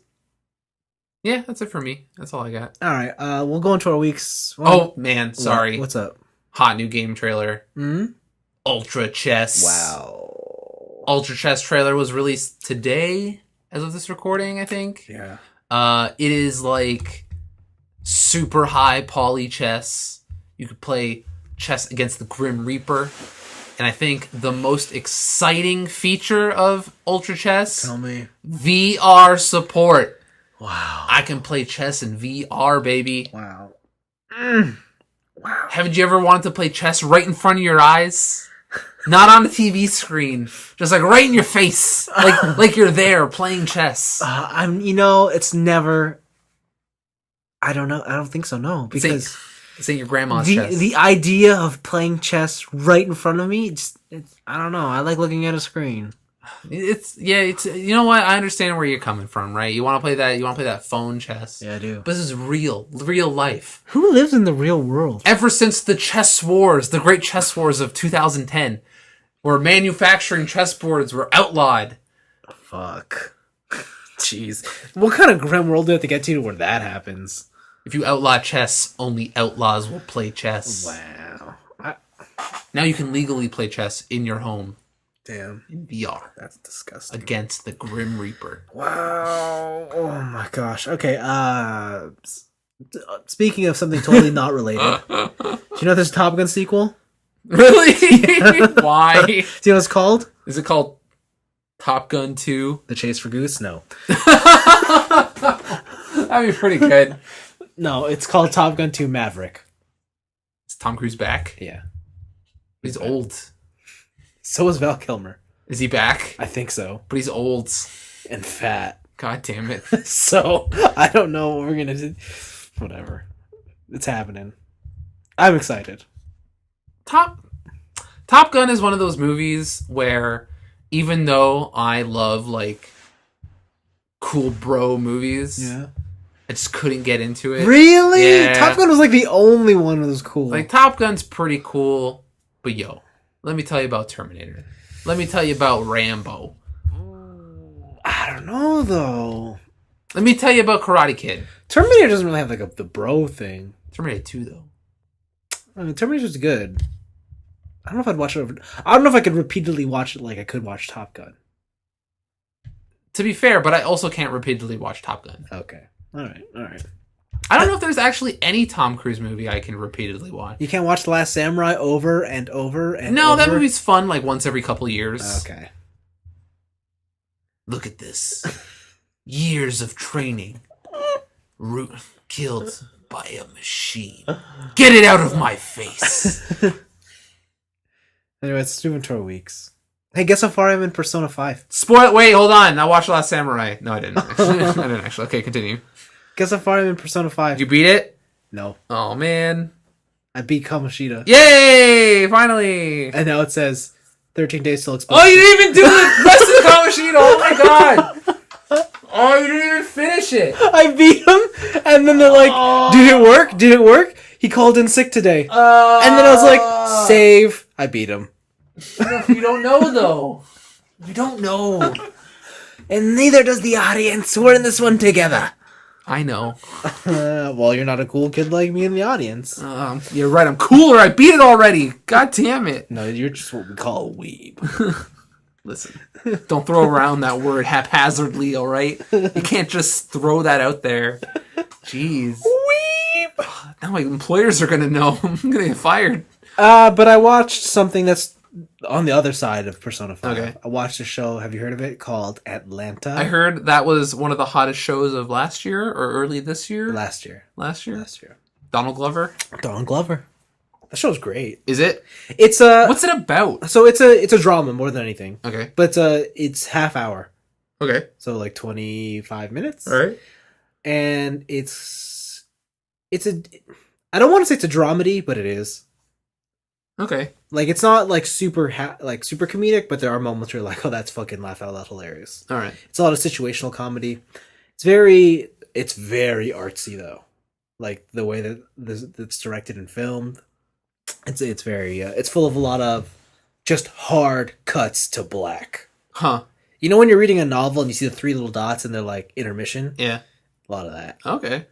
Yeah, that's it for me. That's all I got. All right, we'll go into our weeks. Oh, man, sorry. What's up? Hot new game trailer. Hmm? Ultra Chess. Wow. Ultra Chess trailer was released today, as of this recording, I think. Yeah. It is, like, super high poly chess. You could play chess against the Grim Reaper. And I think the most exciting feature of Ultra Chess... Tell me. VR support. Wow. I can play chess in VR, baby. Wow. Wow. Haven't you ever wanted to play chess right in front of your eyes? Not on a TV screen. Just like right in your face. Like you're there playing chess. It's never... I don't know. I don't think so, no. Because... This ain't your grandma's chess. The idea of playing chess right in front of me, I don't know. I like looking at a screen. It's you know what? I understand where you're coming from, right? You want to play that phone chess. Yeah, I do. But this is real life. Who lives in the real world? Ever since the chess wars, the great chess wars of 2010, where manufacturing chessboards were outlawed. Fuck. Jeez. What kind of grim world do you have to get to where that happens? If you outlaw chess, only outlaws will play chess. Wow. Now you can legally play chess in your home. Damn. In VR. That's disgusting. Against the Grim Reaper. Wow. Oh my gosh. Okay, speaking of something totally not related. Do you know there's a Top Gun sequel? Really? Why? Do you know what it's called? Is it called Top Gun 2? The Chase for Goose? No. That'd be pretty good. No, it's called Top Gun 2 Maverick. Is Tom Cruise back? Yeah. He's old. So is Val Kilmer. Is he back? I think so. But he's old. And fat. God damn it. So, I don't know what we're going to do. Whatever. It's happening. I'm excited. Top Gun is one of those movies where even though I love, like, cool bro movies... Yeah. I just couldn't get into it. Really? Yeah. Top Gun was like the only one that was cool. Like, Top Gun's pretty cool, but yo, let me tell you about Terminator. Let me tell you about Rambo. I don't know, though. Let me tell you about Karate Kid. Terminator doesn't really have like the bro thing. Terminator 2, though. I mean, Terminator's good. I don't know if I'd watch it over... I don't know if I could repeatedly watch it like I could watch Top Gun. To be fair, but I also can't repeatedly watch Top Gun. Okay. All right. I don't know if there's actually any Tom Cruise movie I can repeatedly watch. You can't watch The Last Samurai over and over and No, over? that movie's fun like once every couple years. Okay. Look at this. Years of training. Killed by a machine. Get it out of my face. Anyway, let's do into our weeks. Hey, guess how far I'm in Persona 5? Wait, hold on. I watched Last Samurai. No, I didn't. I didn't actually. Okay, continue. Guess how far I'm in Persona 5? Did you beat it? No. Oh, man. I beat Kamoshida. Yay! Finally! And now it says 13 days till explosive. Oh, you didn't even do the rest of Kamoshida! Oh my god! Oh, you didn't even finish it! I beat him, and then they're like, did it work? Did it work? He called in sick today. And then I was like, save. I beat him. You don't know, though. You don't know. And neither does the audience. We're in this one together. I know. Well, you're not a cool kid like me in the audience. You're right. I'm cooler. I beat it already. God damn it. No, you're just what we call a weeb. Listen, don't throw around that word haphazardly, all right? You can't just throw that out there. Jeez. Weeb! Now my employers are going to know. I'm going to get fired. But I watched something that's on the other side of Persona 5. Okay. I watched a show, have you heard of it, called Atlanta? I heard that was one of the hottest shows of last year or early this year. Last year. Donald Glover. Donald Glover. That show's great. Is it? It's a. What's it about? So it's a drama more than anything. Okay. But it's half hour. Okay. So like 25 minutes. All right. And it's a. I don't want to say it's a dramedy, but it is. Okay. Like it's not like super comedic, but there are moments where you're like, oh, that's fucking laugh out loud hilarious. All right. It's a lot of situational comedy. It's very artsy though, like the way that it's directed and filmed. It's very it's full of a lot of just hard cuts to black. Huh. You know when you're reading a novel and you see the three little dots and they're like intermission? Yeah. A lot of that. Okay.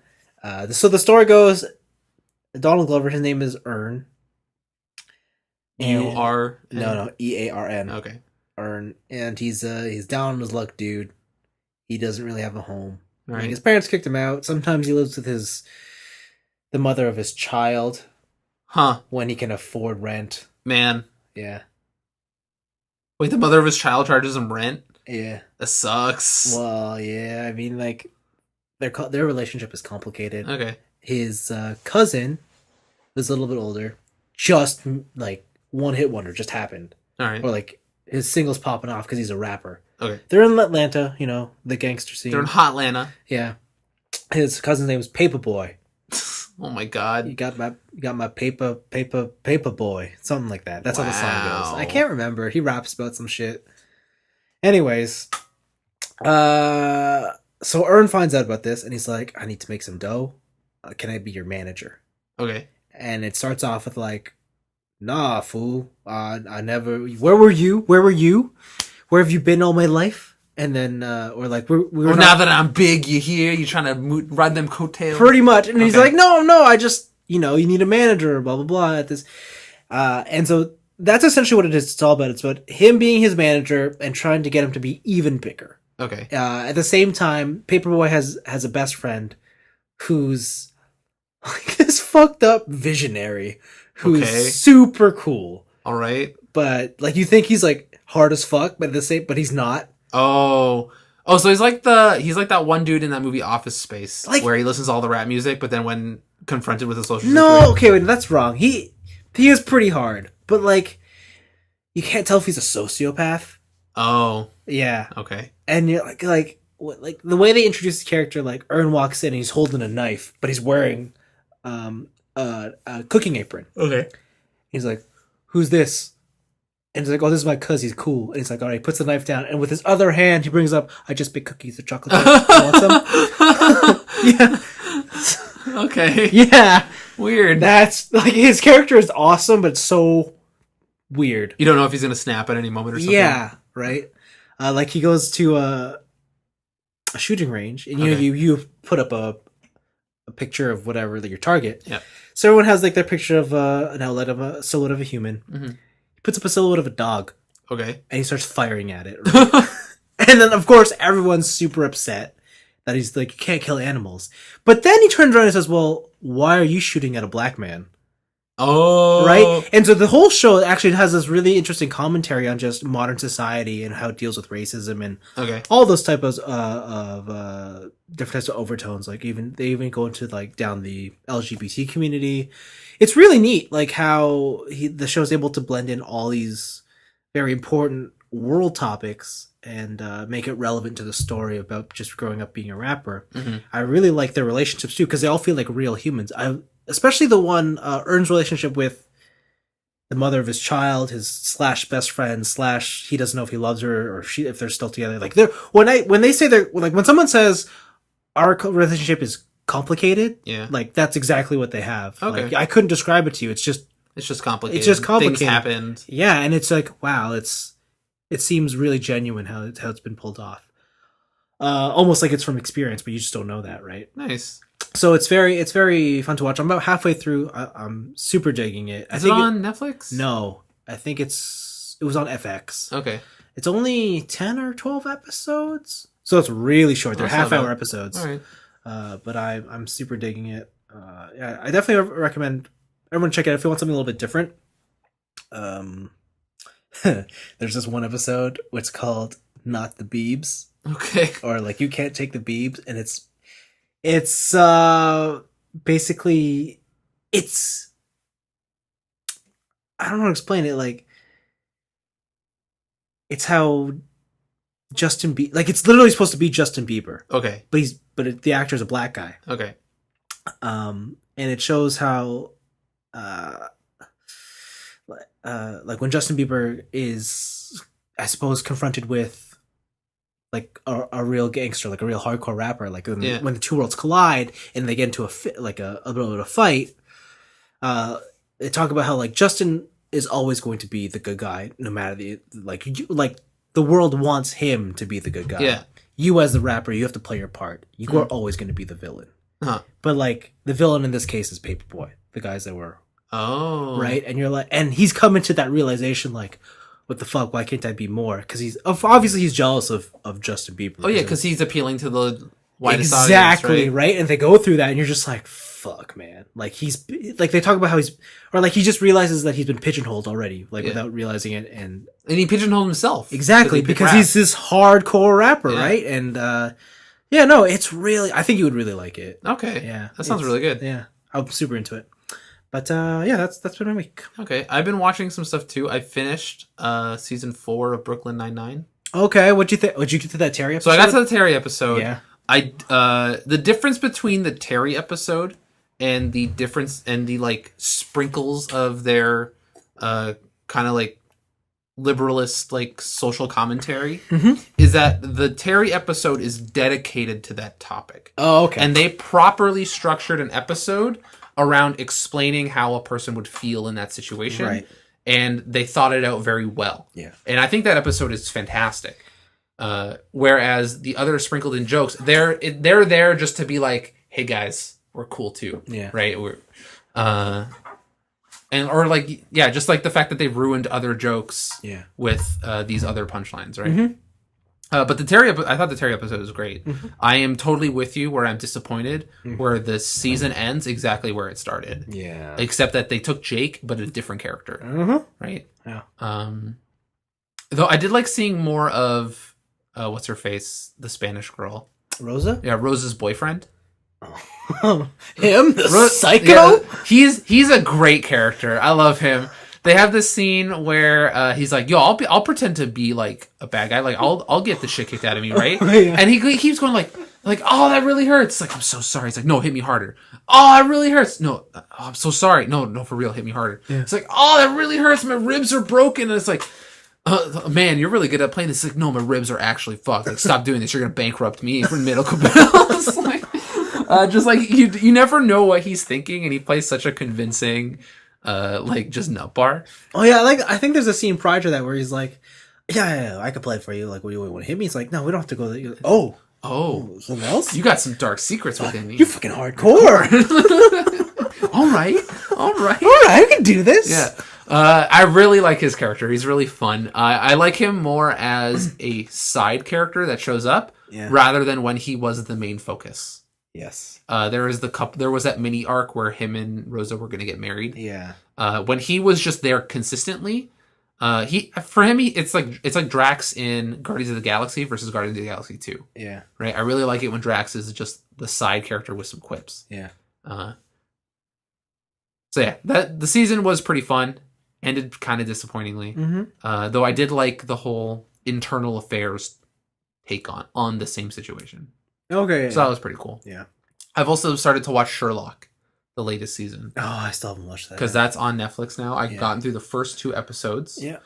So the story goes, Donald Glover, his name is Earn. U-R? No, E-A-R-N. Okay. Earn. And he's down on his luck, dude. He doesn't really have a home. Right. I mean, his parents kicked him out. Sometimes he lives with the mother of his child. Huh. When he can afford rent. Man. Yeah. Wait, the mother of his child charges him rent? Yeah. That sucks. Well, yeah. I mean, like, their relationship is complicated. Okay. His cousin, who's a little bit older, just, like, one-hit wonder just happened. All right. Or, like, his single's popping off because he's a rapper. Okay. They're in Atlanta, you know, the gangster scene. They're in Hotlanta. Yeah. His cousin's name is Paperboy. Oh my god. You got my paper boy. Something like that. That's how the song goes. I can't remember. He raps about some shit. Anyways. So Earn finds out about this and he's like, I need to make some dough. Can I be your manager? Okay. And it starts off with like, nah, fool. I never. Where were you? Where have you been all my life? And then, or like, now that I'm big, you hear? You trying to ride them coattails? Pretty much. And he's like, no, I just, you need a manager, blah, blah, blah, at this. And so that's essentially what it is. It's all about. It's about him being his manager and trying to get him to be even bigger. Okay. At the same time, Paperboy has a best friend who's like this fucked up visionary who's super cool. All right. But like you think he's like hard as fuck, but he's not. Oh, so he's like that one dude in that movie Office Space, like, where he listens to all the rap music, but then when confronted with a social okay, wait, that's wrong. He is pretty hard, but like you can't tell if he's a sociopath. Oh, yeah, okay. And you're like the way they introduce the character, like Earn walks in and he's holding a knife, but he's wearing a cooking apron. Okay, he's like, "Who's this?" And he's like, oh, this is my cuz, he's cool. And he's like, all right, he puts the knife down. And with his other hand, he brings up, I just baked cookies or chocolate chips. You want some? Yeah. Okay. Yeah. Weird. That's, like, his character is awesome, but so weird. You don't know if he's going to snap at any moment or something? Yeah, right? Like, he goes to a shooting range, and you put up a picture of whatever, your target. Yeah. So everyone has, like, their picture of an outlet of a silhouette of a human. Mm-hmm. Puts up a silhouette of a dog. Okay. And he starts firing at it. Right? And then, of course, everyone's super upset that he's like, you can't kill animals. But then he turns around and says, well, why are you shooting at a black man? Oh. Right? And so the whole show actually has this really interesting commentary on just modern society and how it deals with racism and all those types of different types of overtones. Like they even go into like down the LGBT community. It's really neat, like how the show is able to blend in all these very important world topics and make it relevant to the story about just growing up being a rapper. Mm-hmm. I really like their relationships too because they all feel like real humans. especially the one Ern's relationship with the mother of his child, his slash best friend slash he doesn't know if he loves her or she if they're still together. Like they're when they say they're like when someone says our relationship is complicated, yeah, like that's exactly what they have. Okay, like, I couldn't describe it to you. It's just complicated. It's just complicated. Things happened. Yeah, and it's like wow, it seems really genuine how it's been pulled off. Almost like it's from experience, but you just don't know that, right? Nice. So it's very fun to watch. I'm about halfway through. I'm super digging it. Is it on Netflix? No, I think it was on FX. Okay. It's only 10 or 12 episodes, so it's really short. They're half-hour episodes. All right. But I'm super digging it. Yeah, I definitely recommend everyone check it out if you want something a little bit different. There's this one episode which is called "Not the Beebs." Okay. Or like you can't take the Beebs, and it's basically it's I don't know how to explain it. Like it's how Justin Bieber, like it's literally supposed to be Justin Bieber. Okay. But the actor's a black guy. Okay. And it shows how like when Justin Bieber is, I suppose, confronted with like a real gangster, like a real hardcore rapper, like when the two worlds collide and they get into a little bit of a fight, they talk about how like Justin is always going to be the good guy, no matter like the world wants him to be the good guy. Yeah. You as the rapper, you have to play your part. You are always going to be the villain. Huh. But like the villain in this case is Paperboy, the guys that were. Oh. Right, and you're like, and he's coming to that realization, like, what the fuck? Why can't I be more? Because he's obviously jealous of Justin Bieber. Oh yeah, because he's appealing to the widest exactly audience, right? And they go through that, and you're just like, fuck, man. Like he's like they talk about how he's or like he just realizes that he's been pigeonholed already, like without realizing it, and he pigeonholed himself exactly because he's this hardcore rapper, right? And yeah, no, it's really. I think you would really like it. Okay, yeah, that sounds really good. Yeah, I'm super into it. But yeah, that's been my week. Okay, I've been watching some stuff too. I finished season 4 of Brooklyn Nine-Nine. Okay, what'd you think? Would you get to that Terry episode? So I got to the Terry episode. Yeah. The difference between the Terry episode and the difference and the like sprinkles of their kind of like liberalist like social commentary is that the Terry episode is dedicated to that topic. Oh, okay. And they properly structured an episode around explaining how a person would feel in that situation. Right. And they thought it out very well. Yeah. And I think that episode is fantastic. Whereas the other sprinkled in jokes, they're there just to be like, hey guys, we're cool too. Yeah. Right? We're or like, yeah, just like the fact that they ruined other jokes with these other punchlines, right? Mm-hmm. But I thought the Terry episode was great. Mm-hmm. I am totally with you where I'm disappointed where the season ends exactly where it started. Yeah. Except that they took Jake, but a different character. Mm-hmm. Right? Yeah. Though I did like seeing more of, what's her face? The Spanish girl. Rosa? Yeah, Rosa's boyfriend. Oh. Him? The psycho? Yeah, he's a great character. I love him. They have this scene where he's like, "Yo, I'll pretend to be like a bad guy. Like I'll get the shit kicked out of me, right?" Yeah. And he keeps going like, "Oh, that really hurts." Like, "I'm so sorry." It's like, "No, hit me harder." "Oh, it really hurts." "No, oh, I'm so sorry." No, for real, hit me harder." Yeah. It's like, "Oh, that really hurts. My ribs are broken." And it's like, "Man, you're really good at playing this." It's like, "No, my ribs are actually fucked. Like, stop doing this. You're gonna bankrupt me for medical bills." Like, just like you never know what he's thinking, and he plays such a convincing. Like just nut bar. Oh yeah, I think there's a scene prior to that where he's like, yeah, I could play it for you. Like, what do you want to hit me? He's like, no, we don't have to go there. Like, oh, something else? You got some dark secrets within you. You're fucking hardcore. All right, I can do this. Yeah. I really like his character. He's really fun. I like him more as a side character that shows up rather than when he was the main focus. Yes. There was that mini arc where him and Rosa were going to get married. Yeah. When he was just there consistently, it's like Drax in Guardians of the Galaxy versus Guardians of the Galaxy 2. Yeah. Right. I really like it when Drax is just the side character with some quips. Yeah. So yeah, the season was pretty fun. Ended kind of disappointingly. Mm-hmm. Though I did like the whole internal affairs take on the same situation. Okay. So that was pretty cool. Yeah. I've also started to watch Sherlock. the latest season. Oh, I still haven't watched that. Because that's on Netflix now. I've gotten through the first 2 episodes. Yeah.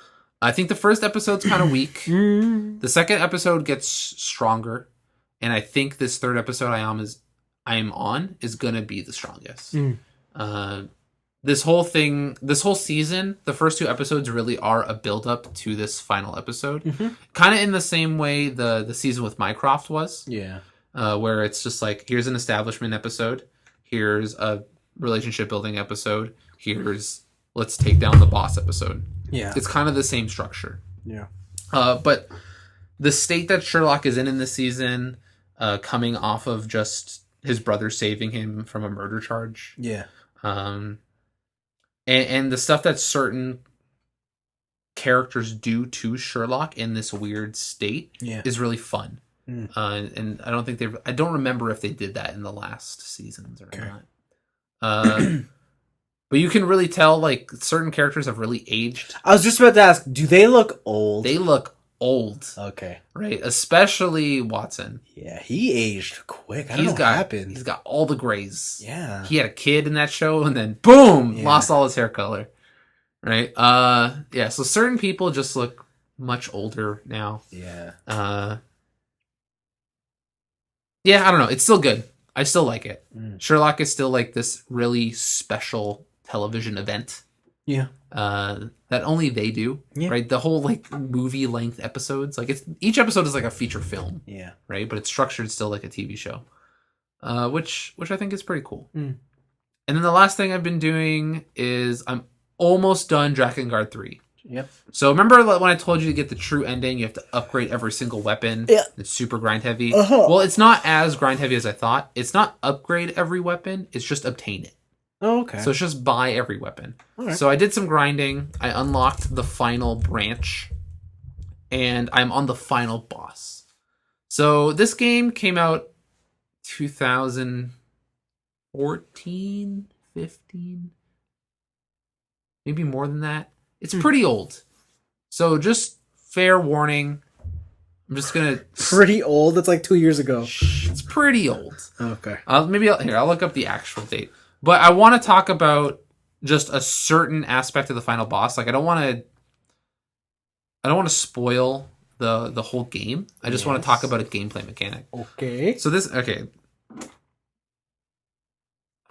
I think the first episode's kind of weak. The second episode gets stronger. And I think this third episode I am on is going to be the strongest. This whole season, the first 2 episodes really are a build-up to this final episode. Kind of in the same way the season with Mycroft was. Yeah. Where it's just like, here's an establishment episode. Here's a relationship building episode. Here's let's take down the boss episode. Yeah. It's kind of the same structure. Yeah. But the state that Sherlock is in this season, coming off of just his brother saving him from a murder charge. Yeah. And the stuff that certain characters do to Sherlock in this weird state is really fun. And I don't remember if they did that in the last seasons or not. But you can really tell, like, certain characters have really aged. I was just about to ask, do they look old? They look old. Okay. Right? Especially Watson. Yeah, he aged quick. I don't know what happened. He's got all the grays. Yeah. He had a kid in that show, and then, boom! Lost all his hair color. Right? Yeah, so certain people just look much older now. Yeah. Yeah, I don't know. It's still good. I still like it. Sherlock is still like this really special television event. Yeah. That only they do. Yeah. Right? The whole like movie length episodes. Like each episode is like a feature film. Yeah. Right? But it's structured still like a TV show. Which I think is pretty cool. And then the last thing I've been doing is I'm almost done Drakengard 3. Yep. So remember when I told you to get the true ending, you have to upgrade every single weapon? Yeah. It's super grind heavy. Well, it's not as grind heavy as I thought. It's not upgrade every weapon. It's just obtain it. Oh, okay. So it's just buy every weapon. Okay. So I did some grinding. I unlocked the final branch. And I'm on the final boss. So this game came out 2014, 15, maybe more than that. It's pretty old. So just fair warning. I'm just going to... Pretty old? That's like 2 years ago. It's pretty old. Okay. I'll look up the actual date. But I want to talk about just a certain aspect of the final boss. Like, I don't want to spoil the whole game. I just want to talk about a gameplay mechanic. Okay. So this... Okay.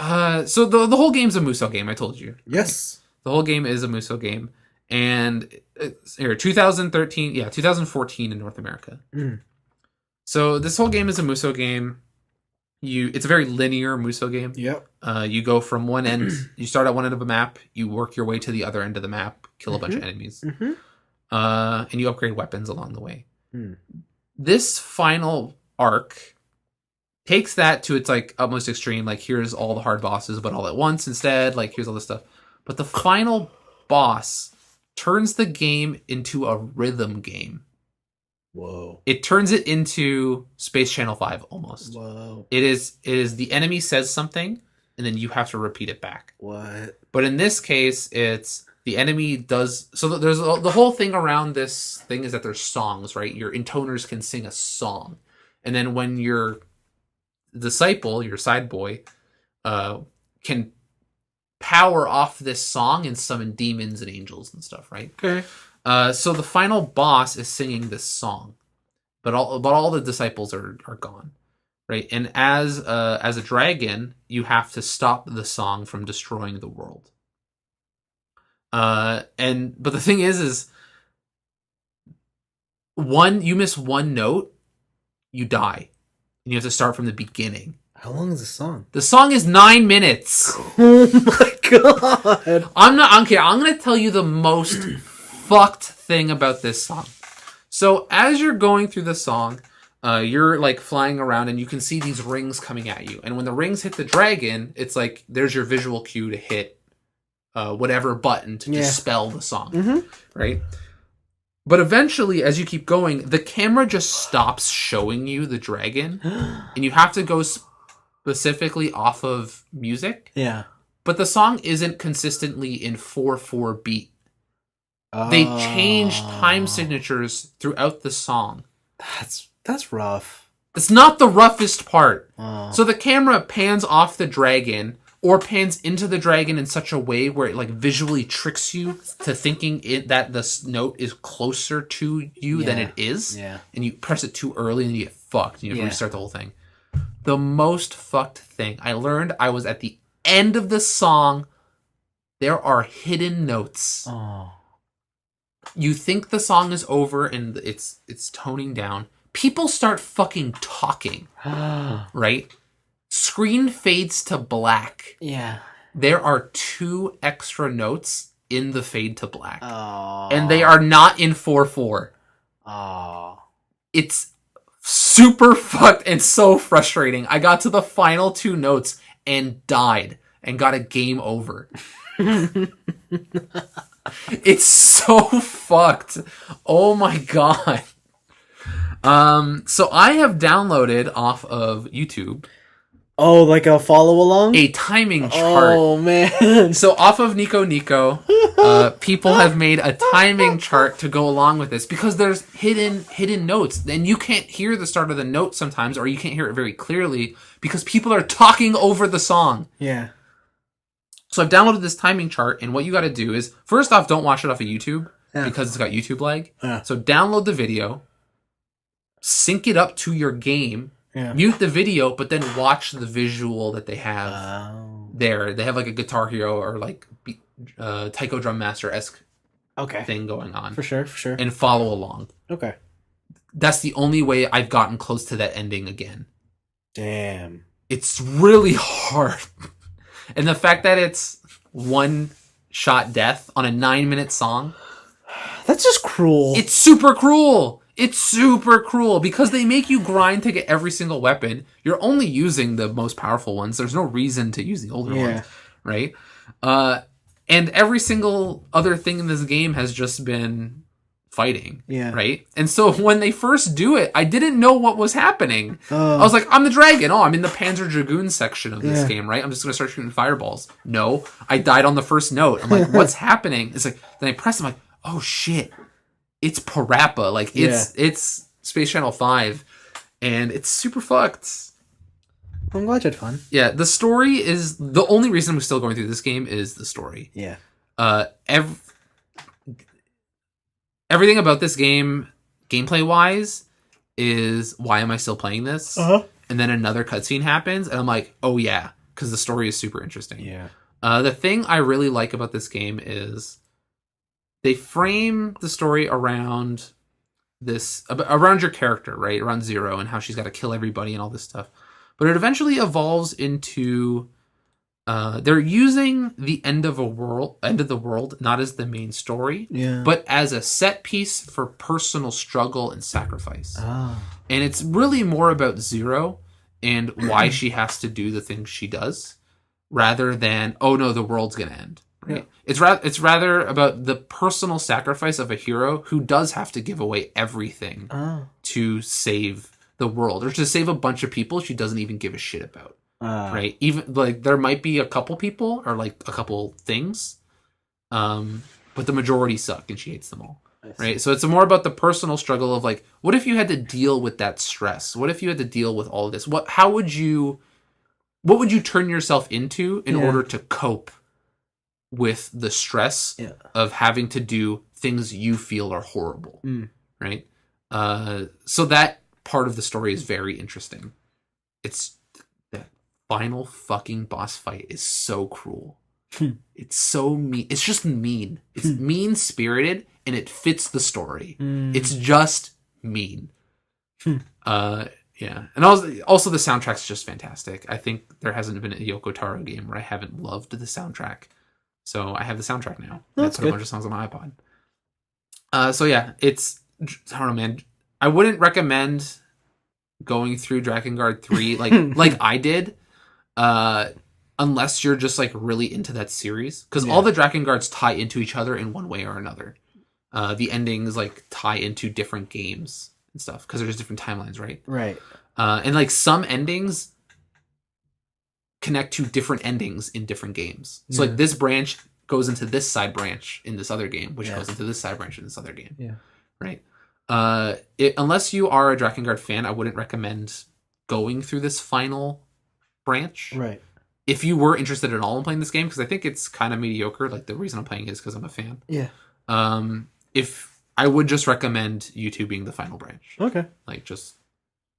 So the whole game's a Musou game, I told you. Yes. The whole game is a Musou game. And here, 2014 in North America. So this whole game is a Musou game. It's a very linear Musou game. Yep. You go from one end, you start at one end of a map, you work your way to the other end of the map, kill a bunch of enemies. And you upgrade weapons along the way. This final arc takes that to its like utmost extreme. Like, here's all the hard bosses, but all at once instead. Like, here's all this stuff. But the final boss turns the game into a rhythm game. Whoa. It turns it into Space Channel 5 almost. Whoa. It is the enemy says something, and then you have to repeat it back. What? But in this case, it's the enemy does... So there's the whole thing around this thing is that there's songs, right? Your intoners can sing a song. And then when your disciple, your side boy, can power off this song and summon demons and angels and stuff, right? Okay. So the final boss is singing this song, but all the disciples are gone, right? And as a dragon, you have to stop the song from destroying the world. But the thing is you miss one note, you die, and you have to start from the beginning. How long is the song? The song is 9 minutes. Oh my god! I'm gonna tell you the most fucked thing about this song. So as you're going through the song, you're like flying around and you can see these rings coming at you. And when the rings hit the dragon, it's like there's your visual cue to hit whatever button to dispel the song, right? But eventually, as you keep going, the camera just stops showing you the dragon, and you have to go specifically off of music. Yeah. But the song isn't consistently in 4/4 beat. They change time signatures throughout the song. That's rough. It's not the roughest part. So the camera pans off the dragon or pans into the dragon in such a way where it like visually tricks you to thinking that this note is closer to you than it is. Yeah. And you press it too early and you get fucked. And you have to restart the whole thing. The most fucked thing I learned, I was at the end of the song. There are hidden notes. Oh. You think the song is over and it's toning down. People start fucking talking. Right? Screen fades to black. Yeah. There are 2 extra notes in the fade to black. Oh. And they are not in 4/4. Oh. It's super fucked and so frustrating. I got to the final 2 notes and died and got a game over. It's so fucked. Oh my god. So I have downloaded off of YouTube. Oh, like a follow along? A timing chart. Oh man. So off of Nico, people have made a timing chart to go along with this because there's hidden notes. And you can't hear the start of the note sometimes, or you can't hear it very clearly because people are talking over the song. Yeah. So I've downloaded this timing chart, and what you got to do is, first off, don't watch it off of YouTube because it's got YouTube lag. Yeah. So download the video, sync it up to your game, mute the video, but then watch the visual that they have there. They have like a Guitar Hero or like Taiko Drum Master-esque thing going on. For sure. And follow along. Okay. That's the only way I've gotten close to that ending again. Damn. It's really hard. And the fact that it's one-shot death on a 9-minute song. That's just cruel. It's super cruel. It's super cruel because they make you grind to get every single weapon. You're only using the most powerful ones. There's no reason to use the older ones, right? And every single other thing in this game has just been fighting, right? And so when they first do it, I didn't know what was happening. I was like, I'm the dragon. Oh, I'm in the Panzer Dragoon section of this game, right? I'm just going to start shooting fireballs. No, I died on the first note. I'm like, what's happening? It's like, then I press, I'm like, oh shit. It's Parappa. Like, it's Space Channel 5. And it's super fucked. I'm glad you had fun. Yeah, the story is... The only reason I'm still going through this game is the story. Yeah. Everything about this game, gameplay-wise, is why am I still playing this? And then another cutscene happens, and I'm like, oh yeah, because the story is super interesting. Yeah. The thing I really like about this game is they frame the story around around your character, right? Around Zero and how she's got to kill everybody and all this stuff. But it eventually evolves into they're using the end of the world not as the main story, but as a set piece for personal struggle and sacrifice. And it's really more about Zero and why she has to do the things she does, rather than oh no, the world's gonna end. Right? Yeah. It's rather about the personal sacrifice of a hero who does have to give away everything to save the world, or to save a bunch of people she doesn't even give a shit about. Right? Even like there might be a couple people or like a couple things, but the majority suck and she hates them all. Right? So it's more about the personal struggle of like, what if you had to deal with that stress? What if you had to deal with all of this? What would you turn yourself into in order to cope with the stress of having to do things you feel are horrible? Right? So that part of the story is very interesting. It's that final fucking boss fight is so cruel. It's so mean. It's just mean. It's mean-spirited, and it fits the story. It's just mean. Yeah. And also the soundtrack's just fantastic. I think there hasn't been a Yoko Taro game where I haven't loved the soundtrack. So I have the soundtrack now. That's put a bunch of songs on my iPod. So yeah, it's... I don't know, man. I wouldn't recommend going through Drakengard 3 like I did, unless you're just like really into that series, because all the Drakengards tie into each other in one way or another. The endings like tie into different games and stuff because there's different timelines, right? And like some endings connect to different endings in different games. So like this branch goes into this side branch in this other game, which goes into this side branch in this other game. Right? Unless you are a Drakengard fan, I wouldn't recommend going through this final branch. Right. if you were interested at all in playing this game, because I think it's kind of mediocre. Like the reason I'm playing it is because I'm a fan. Yeah. If I would just recommend YouTube being the final branch. Okay. Like just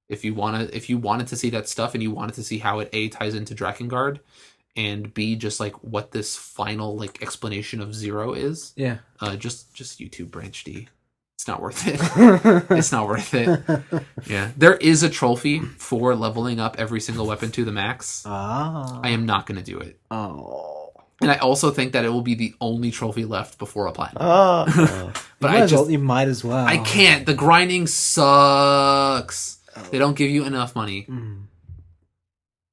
if you wanted to see that stuff and you wanted to see how it A ties into Drakengard, and B just like what this final like explanation of Zero is. Yeah. Just YouTube branch D. It's not worth it. It's not worth it. Yeah. There is a trophy for leveling up every single weapon to the max. Ah. I am not going to do it. Oh. And I also think that it will be the only trophy left before a platinum. Oh. But you might as well. I can't. The grinding sucks. Oh. They don't give you enough money. Mm.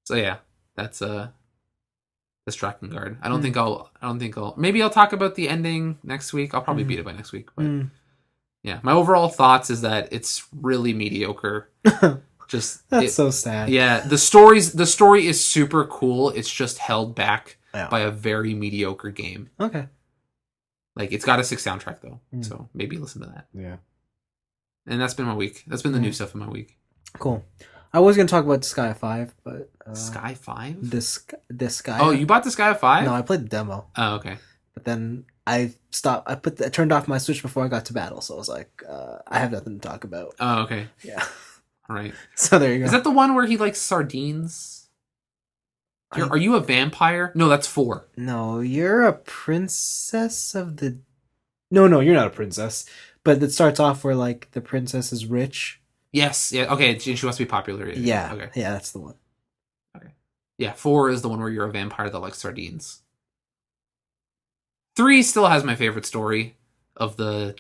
So yeah, that's Drakengard. I don't think I'll maybe I'll talk about the ending next week. I'll probably beat it by next week, but yeah, my overall thoughts is that it's really mediocre. That's so sad. Yeah, the story is super cool. It's just held back by a very mediocre game. Okay. Like it's got a 6 soundtrack though, so maybe listen to that. Yeah. And that's been my week. That's been the new stuff in my week. Cool. I was gonna talk about Disgaea 5, but Sky 5? Disgaea. Oh, you bought Disgaea 5? No, I played the demo. Oh, okay. But then I stopped. I turned off my Switch before I got to battle, so I was like, I have nothing to talk about. Oh, okay. Yeah. All right. So there you go. Is that the one where he likes sardines? Are you a vampire? No, that's 4. No, you're a princess of the. No, you're not a princess. But it starts off where like the princess is rich. Yes. Yeah. Okay. She wants to be popular. Yeah. Okay. Yeah, that's the one. Okay. Yeah. 4 is the one where you're a vampire that likes sardines. 3 still has my favorite story of the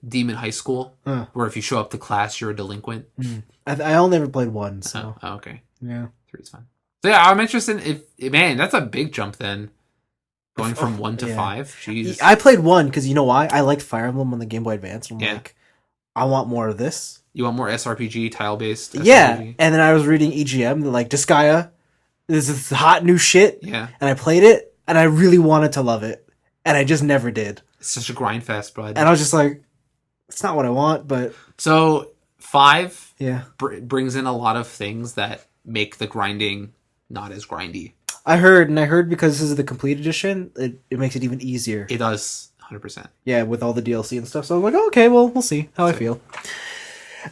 demon high school, where if you show up to class, you're a delinquent. I only ever played 1, so. Oh, okay. Yeah. 3 is fun. So yeah, I'm interested man, that's a big jump then. Going from 1 to 5. Jeez. I played 1 because you know why? I liked Fire Emblem on the Game Boy Advance. I'm like, I want more of this. You want more SRPG, tile-based SRPG? Yeah, and then I was reading EGM, like, Disgaea, this is hot new shit. Yeah. And I played it, and I really wanted to love it. And I just never did. It's such a grind fest, bud. And I was just like, it's not what I want, but... So, 5 brings in a lot of things that make the grinding not as grindy. I heard because this is the complete edition, it makes it even easier. It does, 100%. Yeah, with all the DLC and stuff. So I'm like, oh, okay, well, we'll see how I feel.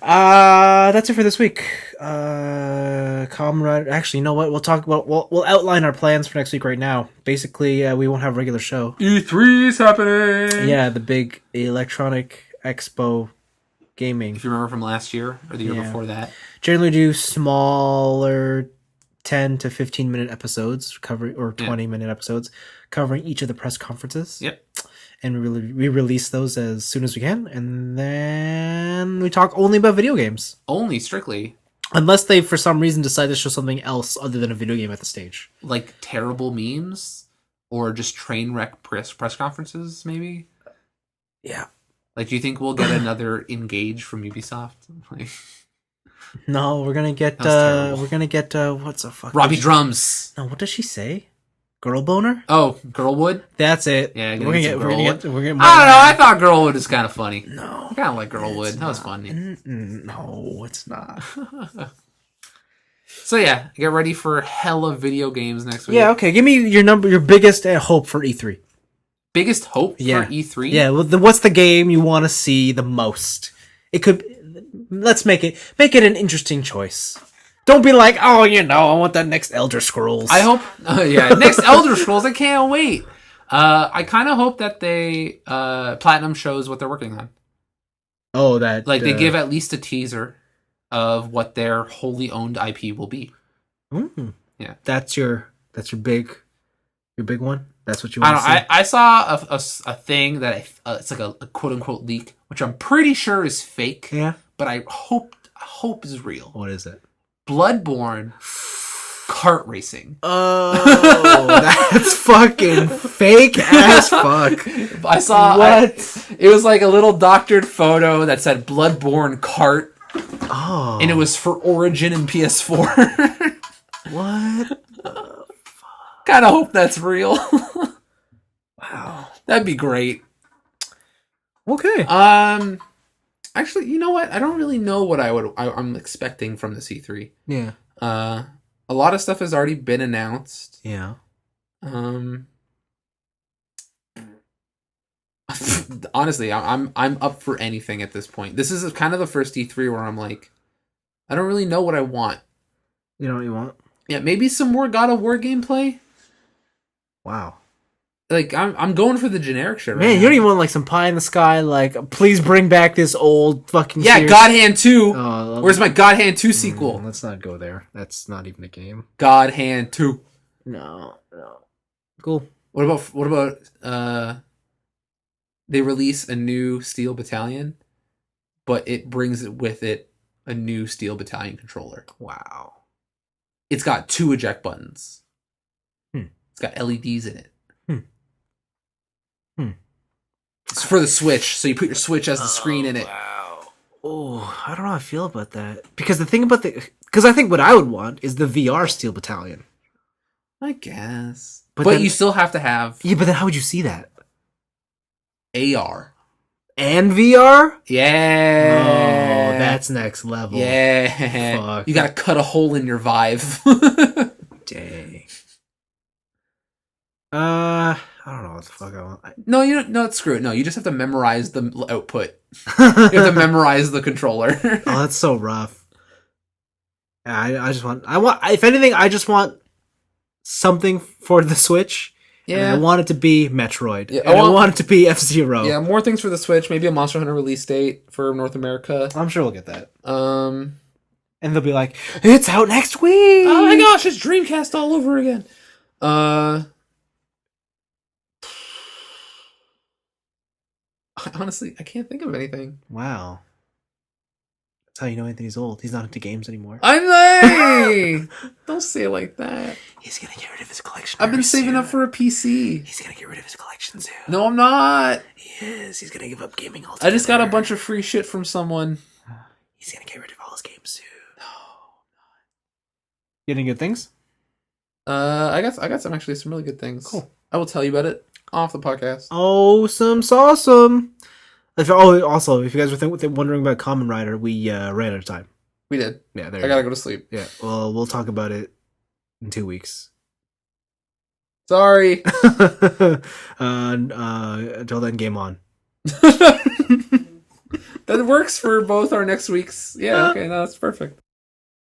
That's it for this week. Comrade. Actually, you know what? We'll outline our plans for next week right now. Basically, we won't have a regular show. E3's happening. Yeah, the big Electronic Expo gaming. If you remember from last year or the year before that. Generally do smaller 10 to 15 minute episodes or 20 minute episodes covering each of the press conferences. Yep. And we release those as soon as we can, and then we talk only about video games. Only, strictly. Unless they, for some reason, decide to show something else other than a video game at the stage. Like terrible memes? Or just train wreck press conferences, maybe? Yeah. Like, do you think we'll get another Engage from Ubisoft? Like, no, we're gonna get what's a fuck? Robbie Drums. No, what does she say? Girl boner? Oh, Girlwood? That's it. Yeah, we're gonna get I don't know. I thought Girlwood is kind of funny. No, I kind of like Girlwood. That was funny. No, it's not. So yeah, get ready for hella video games next week. Yeah, okay. Give me your biggest hope for E3. Biggest hope for E3? Yeah. Well, what's the game you want to see the most? It could. Let's make it an interesting choice. Don't be like, oh, I want that next Elder Scrolls. I hope, next Elder Scrolls. I can't wait. I kind of hope that they Platinum shows what they're working on. Oh, that they give at least a teaser of what their wholly owned IP will be. Mm. Yeah, that's your big one. That's what you want to see. I saw a thing that it's like a quote unquote leak, which I'm pretty sure is fake. Yeah, but I hope is real. What is it? Bloodborne kart racing. Oh, that's fucking fake as fuck. I saw it was like a little doctored photo that said Bloodborne kart. Oh, and it was for Origin and PS4. What? Kind of hope that's real. Wow, that'd be great. Okay. Actually, you know what? I don't really know what I'm expecting from the C3. Yeah. A A lot of stuff has already been announced. Yeah. Honestly, I'm up for anything at this point. This is kind of the first E3 where I'm like, I don't really know what I want. You know what you want? Yeah, maybe some more God of War gameplay. Wow. Like I'm going for the generic shit. Man, you don't even want like some pie in the sky. Like, please bring back this old fucking. Yeah, series. God Hand 2. Where's my God Hand 2 sequel? Let's not go there. That's not even a game. God Hand 2. No. Cool. What about they release a new Steel Battalion, but it brings with it a new Steel Battalion controller. Wow. It's got 2 eject buttons. It's got LEDs in it. It's for the Switch, so you put your Switch as the screen in it. Wow. Oh, I don't know how I feel about that. Because the thing about because I think what I would want is the VR Steel Battalion. I guess. But then, you still have to have... Yeah, but then how would you see that? AR. And VR? Yeah. Oh, that's next level. Yeah. Fuck. You gotta cut a hole in your Vive. Dang. I don't know what the fuck I want. No, screw it. No, you just have to memorize the output. You have to memorize the controller. Oh, that's so rough. I just want, if anything, I just want something for the Switch. Yeah. I want it to be Metroid. Yeah, I want it to be F-Zero. Yeah, more things for the Switch. Maybe a Monster Hunter release date for North America. I'm sure we'll get that. And they'll be like, it's out next week! Oh my gosh, it's Dreamcast all over again. Honestly, I can't think of anything. Wow. That's how you know Anthony's old. He's not into games anymore. I'm like... Don't say it like that. He's gonna get rid of his collection. I've been saving up for a PC. He's gonna get rid of his collection soon. No, I'm not. He is. He's gonna give up gaming altogether. I just got a bunch of free shit from someone. He's gonna get rid of all his games soon. No, You any good things? I got some really good things. Cool. I will tell you about it off the podcast. Awesome. Also, if you guys were wondering about Kamen Rider, we ran out of time. We did. Yeah, I gotta go to sleep. Yeah, well, we'll talk about it in 2 weeks. Sorry. Until then, game on. That works for both our next weeks. Yeah, okay, no, that's perfect.